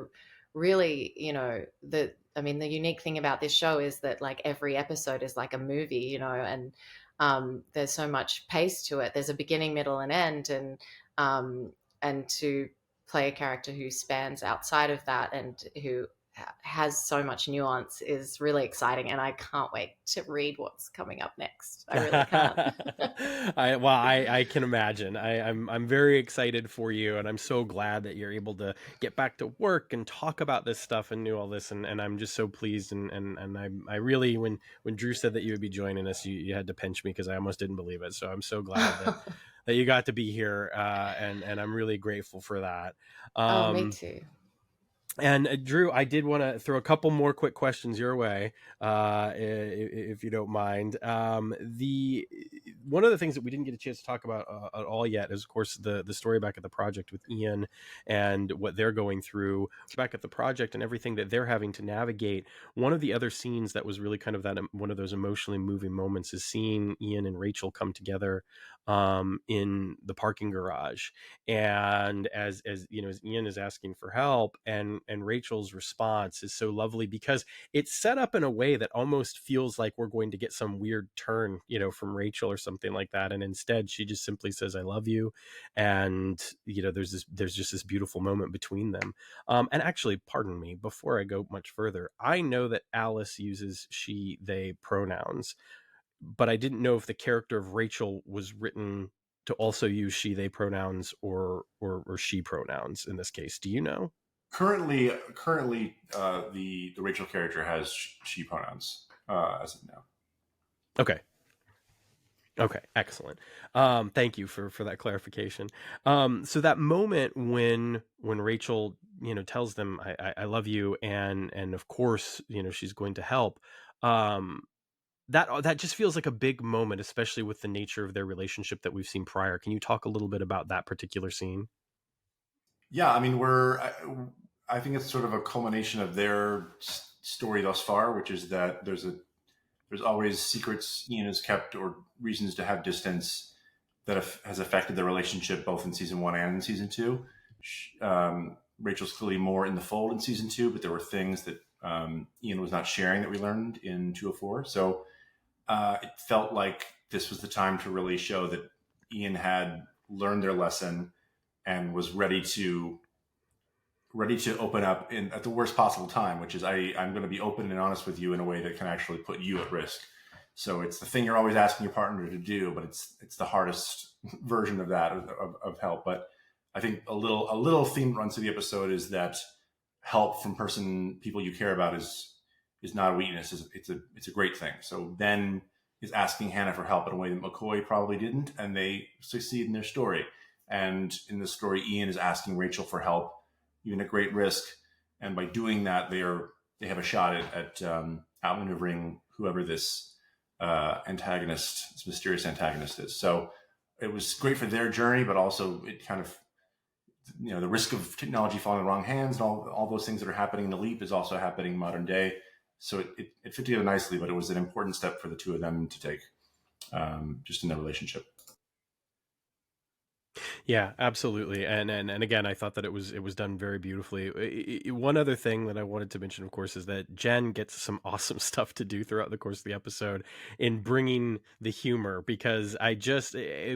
really, the unique thing about this show is that like every episode is like a movie, and there's so much pace to it. There's a beginning, middle, and end, and to play a character who spans outside of that and who has so much nuance is really exciting, and I can't wait to read what's coming up next. I really can't. I can imagine. I'm very excited for you, and I'm so glad that you're able to get back to work and talk about this stuff and do all this, and I'm just so pleased, and I really, when Drew said that you would be joining us, you had to pinch me because I almost didn't believe it. So I'm so glad that you got to be here, and I'm really grateful for that. Me too. And Drew, I did want to throw a couple more quick questions your way, if you don't mind. The one of the things that we didn't get a chance to talk about at all yet is, of course, the story back at the project with Ian and what they're going through back at the project and everything that they're having to navigate. One of the other scenes that was really kind of that one of those emotionally moving moments is seeing Ian and Rachel come together in the parking garage, and as you know, as Ian is asking for help, and Rachel's response is so lovely because it's set up in a way that almost feels like we're going to get some weird turn, you know, from Rachel or something like that, and instead she just simply says I love you, and you know, there's just this beautiful moment between them. And actually, pardon me, before I go much further, I know that Alice uses she they pronouns, but I didn't know if the character of Rachel was written to also use she they pronouns or she pronouns in this case. Do you know? Currently, the Rachel character has she pronouns as of now. Okay, excellent. Thank you for that clarification. So that moment when Rachel, you know, tells them I love you, and of course, you know, she's going to help. That just feels like a big moment, especially with the nature of their relationship that we've seen prior. Can you talk a little bit about that particular scene? Yeah, I mean, I think it's sort of a culmination of their story thus far, which is that there's always secrets Ian has kept or reasons to have distance that has affected their relationship both in season 1 and in season 2. Rachel's clearly more in the fold in season 2, but there were things that Ian was not sharing that we learned in 204. So it felt like this was the time to really show that Ian had learned their lesson and was ready to open up at the worst possible time, which is I'm going to be open and honest with you in a way that can actually put you at risk. So it's the thing you're always asking your partner to do, but it's the hardest version of that of help. But I think a little theme runs through the episode is that help from people you care about is not a weakness. It's a great thing. So Ben is asking Hannah for help in a way that McCoy probably didn't, and they succeed in their story. And in the story, Ian is asking Rachel for help, even at great risk. And by doing that, they have a shot at outmaneuvering whoever this mysterious antagonist is. So it was great for their journey, but also it kind of, you know, the risk of technology falling in the wrong hands and all those things that are happening in the Leap is also happening in modern day. So it fit together nicely, but it was an important step for the two of them to take just in their relationship. Yeah, absolutely. And again, I thought that it was done very beautifully. One other thing that I wanted to mention, of course, is that Jen gets some awesome stuff to do throughout the course of the episode in bringing the humor, because I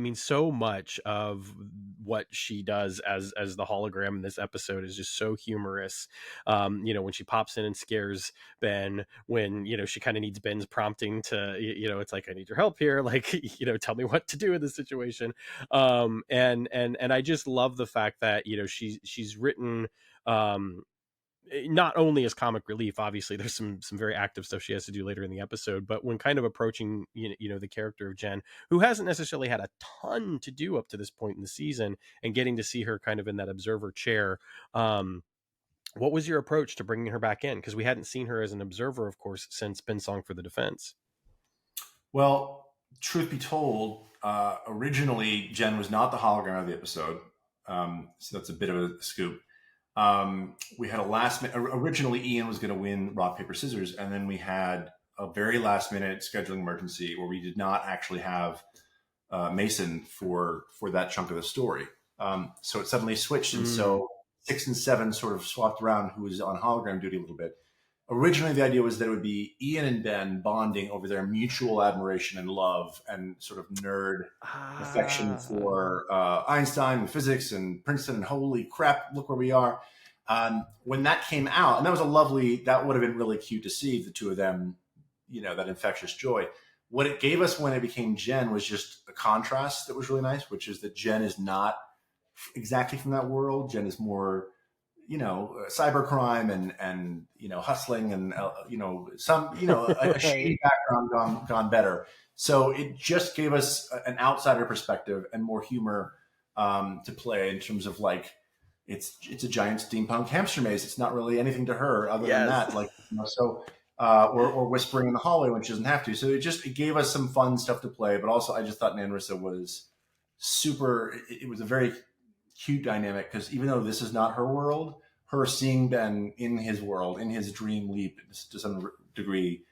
mean, so much of what she does as the hologram in this episode is just so humorous. You know, when she pops in and scares Ben, when, you know, she kind of needs Ben's prompting to, you know, it's like, I need your help here, like, you know, tell me what to do in this situation. And I just love the fact that, you know, she's written not only as comic relief. Obviously there's some very active stuff she has to do later in the episode, but when kind of approaching, you know, the character of Jen, who hasn't necessarily had a ton to do up to this point in the season, and getting to see her kind of in that observer chair, what was your approach to bringing her back in? Because we hadn't seen her as an observer, of course, since Ben Song for the Defense. Well, truth be told, originally Jen was not the hologram of the episode, so that's a bit of a scoop. We had a last minute. Originally, Ian was going to win rock paper scissors, and then we had a very last minute scheduling emergency where we did not actually have Mason for that chunk of the story. So it suddenly switched, and so 6 and 7 sort of swapped around who was on hologram duty a little bit. Originally, the idea was that it would be Ian and Ben bonding over their mutual admiration and love and sort of nerd affection for Einstein and physics and Princeton and holy crap, look where we are. When that came out, and that would have been really cute to see the two of them, you know, that infectious joy. What it gave us when it became Jen was just a contrast that was really nice, which is that Jen is not exactly from that world. Jen is more, you know, cybercrime and you know, hustling and you know, some, you know, a shady background gone better. So it just gave us an outsider perspective and more humor to play in terms of, like, it's a giant steampunk hamster maze. It's not really anything to her other than Yes. that. Like, so or whispering in the hallway when she doesn't have to. So it gave us some fun stuff to play. But also, I just thought Nanrissa was super. It was a very cute dynamic because even though this is not her world, her seeing Ben in his world, in his dream leap to some degree,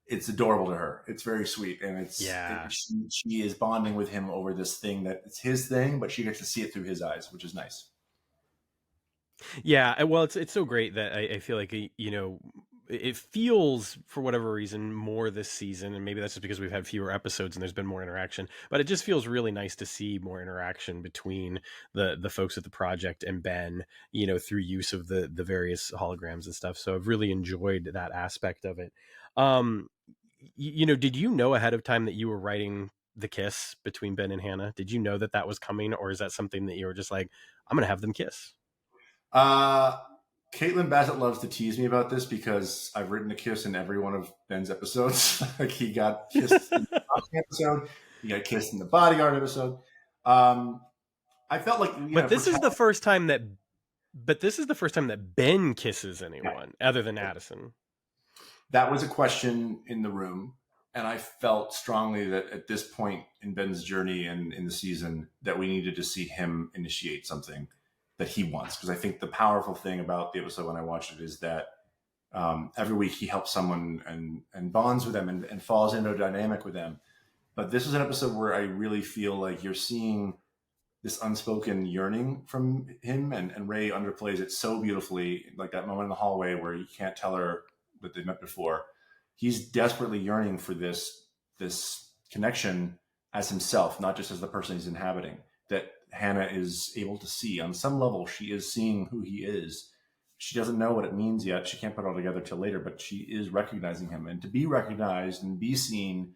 it's adorable to her. It's very sweet, and she is bonding with him over this thing that it's his thing, but she gets to see it through his eyes, which is nice. Yeah, well, it's so great that I feel like, it feels, for whatever reason, more this season, and maybe that's just because we've had fewer episodes and there's been more interaction, but it just feels really nice to see more interaction between the folks at the project and Ben, through use of the various holograms and stuff. So I've really enjoyed that aspect of it. Did you know ahead of time that you were writing the kiss between Ben and Hannah? Did you know that that was coming, or is that something that you were just like, I'm gonna have them kiss? Caitlin Bassett loves to tease me about this because I've written a kiss in every one of Ben's episodes. Like, he got kissed in the episode, he got kissed in the Bodyguard episode. I felt like, but this is the first time that Ben kisses anyone other than Addison. That was a question in the room, and I felt strongly that at this point in Ben's journey and in the season that we needed to see him initiate something that he wants. Because I think the powerful thing about the episode when I watched it is that every week he helps someone and bonds with them and falls into a dynamic with them. But this is an episode where I really feel like you're seeing this unspoken yearning from him, and Ray underplays it so beautifully, like that moment in the hallway where you can't tell her that they met before. He's desperately yearning for this connection as himself, not just as the person he's inhabiting, that Hannah is able to see. On some level, she is seeing who he is. She doesn't know what it means yet. She can't put it all together till later, but she is recognizing him. And to be recognized and be seen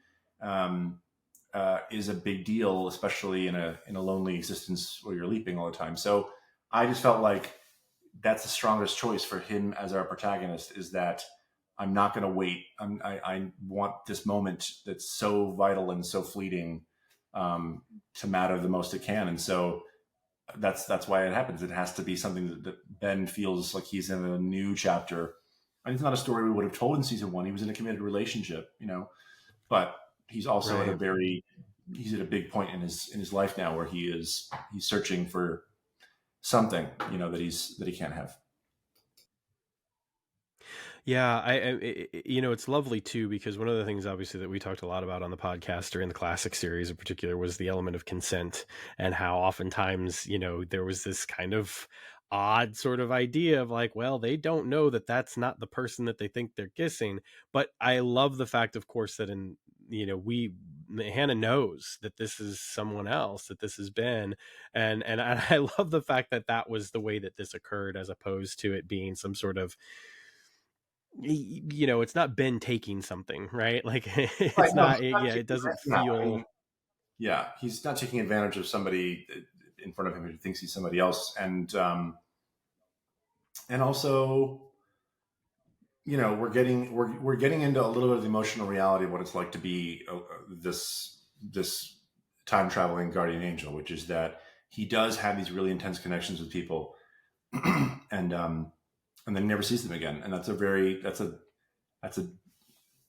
is a big deal, especially in a lonely existence where you're leaping all the time. So I just felt like that's the strongest choice for him as our protagonist, is that I'm not going to wait. I want this moment that's so vital and so fleeting to matter the most it can. And so that's why it happens. It has to be something that Ben feels like he's in a new chapter. And it's not a story we would have told in season 1. He was in a committed relationship, but he's also right. He's at a big point in his life now where he's searching for something, that he can't have. Yeah, it's lovely too, because one of the things obviously that we talked a lot about on the podcast or in the classic series in particular was the element of consent, and how oftentimes, there was this kind of odd sort of idea of like, well, they don't know that that's not the person that they think they're kissing. But I love the fact, of course, that Hannah knows that this is someone else, that this has been, and I love the fact that that was the way that this occurred, as opposed to it being some sort of, it's not Ben taking something, right? Like, it's right, not, it doesn't feel. He's not taking advantage of somebody in front of him who thinks he's somebody else. And also, we're getting into a little bit of the emotional reality of what it's like to be this time traveling guardian angel, which is that he does have these really intense connections with people, and then he never sees them again. And that's a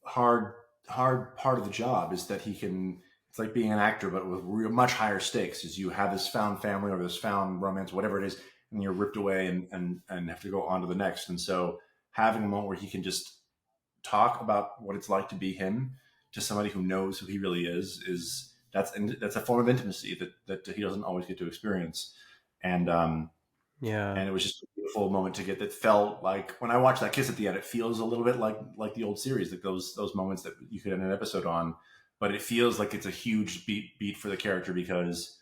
hard part of the job, is that it's like being an actor, but with much higher stakes, is you have this found family or this found romance, whatever it is, and you're ripped away and have to go on to the next. And so having a moment where he can just talk about what it's like to be him to somebody who knows who he really is that's a form of intimacy that he doesn't always get to experience. And it was just a beautiful moment to get, that felt like, when I watched that kiss at the end, it feels a little bit like the old series, like those moments that you could end an episode on, but it feels like it's a huge beat for the character, because,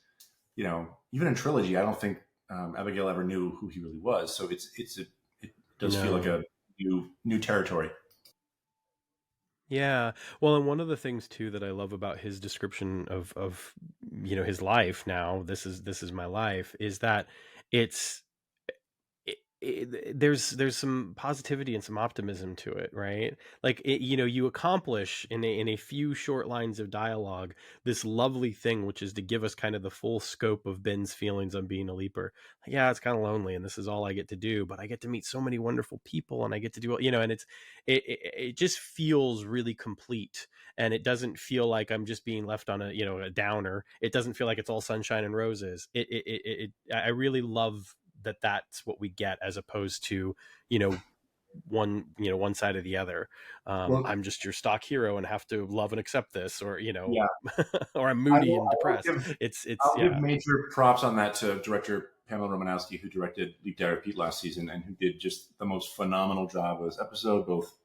even in Trilogy, I don't think Abigail ever knew who he really was. So it does feel like a new territory. Yeah. Well, and one of the things too that I love about his description of his life now, this is my life, is that it's there's some positivity and some optimism to it, right? Like you accomplish in a few short lines of dialogue this lovely thing, which is to give us kind of the full scope of Ben's feelings on being a leaper. Like, yeah, it's kind of lonely, and this is all I get to do, but I get to meet so many wonderful people, and I get to do, and it just feels really complete, and it doesn't feel like I'm just being left on a downer. It doesn't feel like it's all sunshine and roses. I really love that's what we get, as opposed to one side or the other. Well, I'm just your stock hero and have to love and accept this, or yeah, or I'm moody and I will depressed. I'll give major props on that to director Pamela Romanowski, who directed Leap Dare Repeat last season, and who did just the most phenomenal job with this episode, both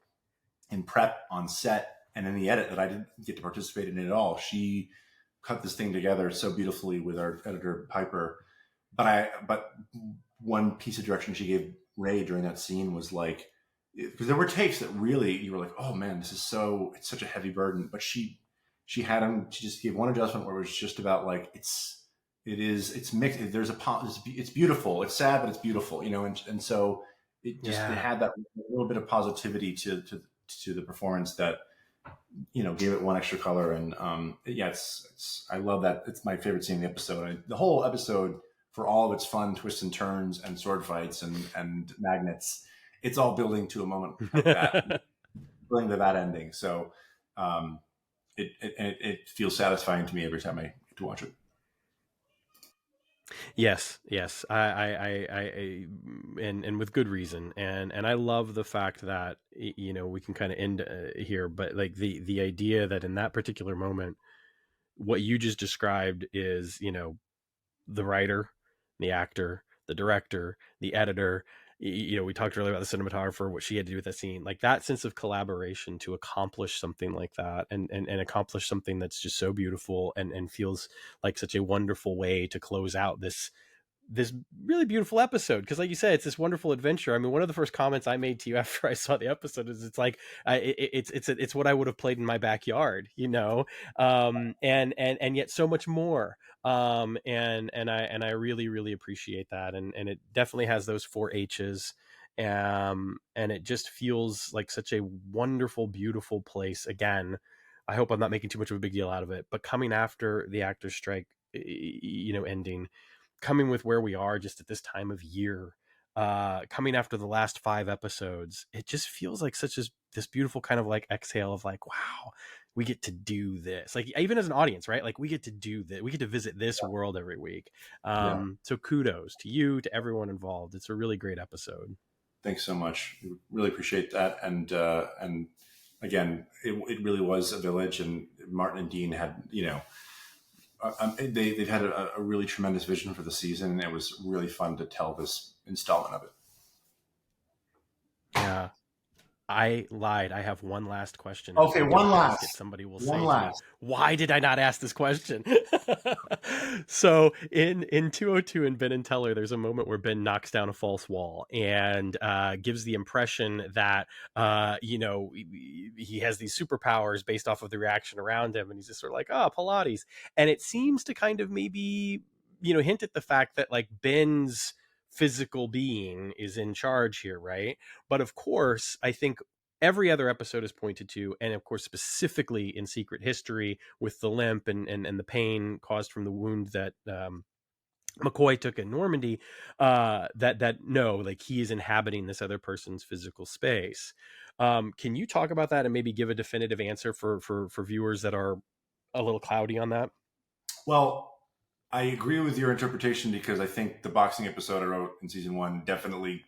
in prep, on set, and in the edit that I didn't get to participate in it at all. She cut this thing together so beautifully with our editor Piper. But one piece of direction she gave Ray during that scene was like, because there were takes that really you were like, oh man, it's such a heavy burden. But she had him. She just gave one adjustment where it was just about like it's mixed. It's beautiful. It's sad, but it's beautiful. And so it had that little bit of positivity to the performance that gave it one extra color. And I love that. It's my favorite scene in the episode. The whole episode, for all of its fun twists and turns and sword fights and magnets, it's all building to a moment like that, building to that ending. So it feels satisfying to me every time I get to watch it. Yes, I and with good reason, and I love the fact that we can kind of end here, but like the idea that in that particular moment, what you just described is the writer, the actor, the director, the editor. We talked earlier about the cinematographer, what she had to do with that scene, like that sense of collaboration to accomplish something like that, and accomplish something that's just so beautiful and feels like such a wonderful way to close out this really beautiful episode. Because like you said, it's this wonderful adventure. I mean, one of the first comments I made to you after I saw the episode is it's like it's what I would have played in my backyard, and yet so much more. And I really, really appreciate that. And it definitely has those 4 H's. And it just feels like such a wonderful, beautiful place. Again, I hope I'm not making too much of a big deal out of it, but coming after the actors' strike, ending, coming with where we are just at this time of year, coming after the last 5 episodes, it just feels like this beautiful kind of like exhale of like, wow, we get to do this. Like, even as an audience, right? Like, we get to do this. We get to visit this world every week. So kudos to you, to everyone involved. It's a really great episode. Thanks so much. We really appreciate that. And again, it really was a village, and Martin and Dean had, they've had a really tremendous vision for the season, and it was really fun to tell this installment of it. Yeah, I lied. I have one last question. Okay, one last. Somebody will say, why did I not ask this question? So in 202 in Ben and Teller, there's a moment where Ben knocks down a false wall and gives the impression that he has these superpowers based off of the reaction around him, and he's just sort of like, Pilates. And it seems to kind of maybe hint at the fact that like Ben's physical being is in charge here, right? But of course, I think every other episode is pointed to, and of course specifically in Secret History with the limp and the pain caused from the wound that McCoy took in Normandy, that no, like he is inhabiting this other person's physical space. Can you talk about that and maybe give a definitive answer for viewers that are a little cloudy on that? Well, I agree with your interpretation, because I think the boxing episode I wrote in season 1 definitely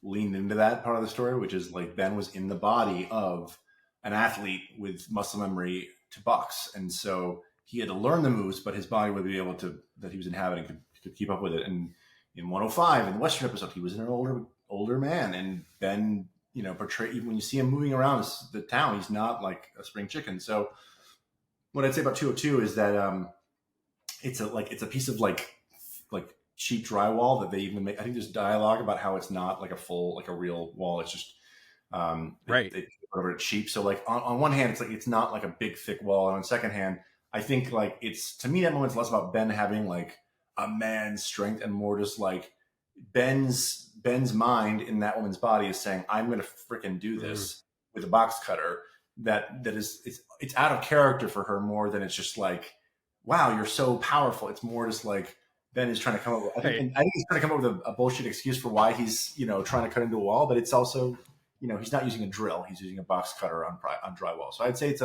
leaned into that part of the story, which is like Ben was in the body of an athlete with muscle memory to box. And so he had to learn the moves, but his body would be able to, that he was inhabiting, could keep up with it. And in 105, in the Western episode, he was an older man. And Ben, portrayed, even when you see him moving around the town, he's not like a spring chicken. So what I'd say about 202 is that, it's a piece of like cheap drywall that they even make. I think there's dialogue about how it's not like a real wall. It's just right. They put over it cheap. So like on one hand, it's not like a big thick wall, and on the second hand, I think like to me that moment's less about Ben having like a man's strength and more just like Ben's mind in that woman's body is saying, I'm going to freaking do this with a box cutter. That is, it's out of character for her more than it's just like, wow, you're so powerful. It's more just like Ben is trying to come up with, I think he's trying to come up with a bullshit excuse for why he's, trying to cut into a wall, but it's also, he's not using a drill. He's using a box cutter on drywall. So I'd say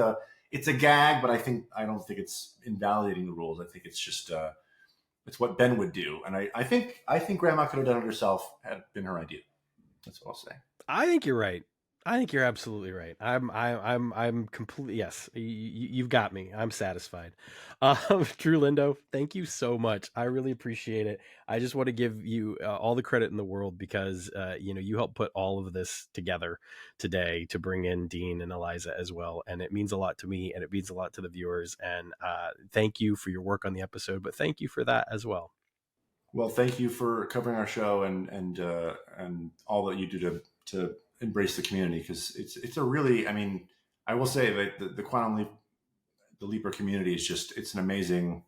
it's a gag, but I don't think it's invalidating the rules. I think it's just, it's what Ben would do. And I think Grandma could have done it herself had been her idea. That's what I'll say. I think you're right. I think you're absolutely right. I'm completely, yes, you've got me. I'm satisfied. Drew Lindo, thank you so much. I really appreciate it. I just want to give you all the credit in the world because, you helped put all of this together today to bring in Dean and Eliza as well. And it means a lot to me and it means a lot to the viewers. And thank you for your work on the episode, but thank you for that as well. Well, thank you for covering our show and all that you do to embrace the community, because it's a really, I will say that the Quantum Leap, the Leaper community is just, it's an amazing,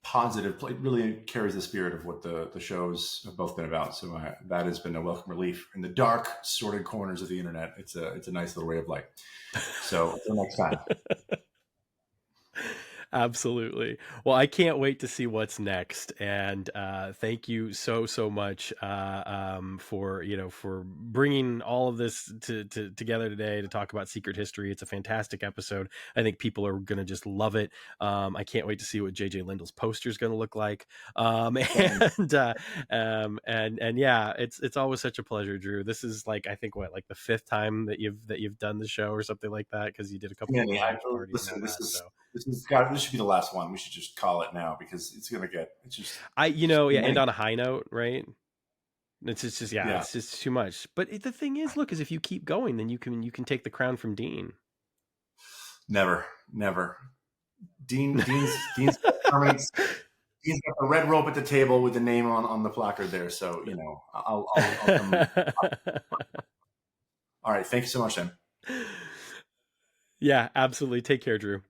positive, it really carries the spirit of what the shows have both been about. So that has been a welcome relief in the dark, sordid corners of the internet. It's a nice little ray of light. So until next time. Absolutely. Well, I can't wait to see what's next. And thank you so much for bringing all of this together today to talk about Secret History. It's a fantastic episode. I think people are going to just love it. I can't wait to see what JJ Lindel's poster is going to look like. And yeah, it's always such a pleasure, Drew. This is like the fifth time that you've done the show or something like that, because you did a couple of parties. Listen, this should be the last one. We should just call it now because it's just end on a high note, right? It's just too much. But the thing is, look, is if you keep going, then you can take the crown from Dean. Never. Dean's permanent. He's got the red rope at the table with the name on the placard there. So I'll come. All right, thank you so much, then. Yeah, absolutely. Take care, Drew.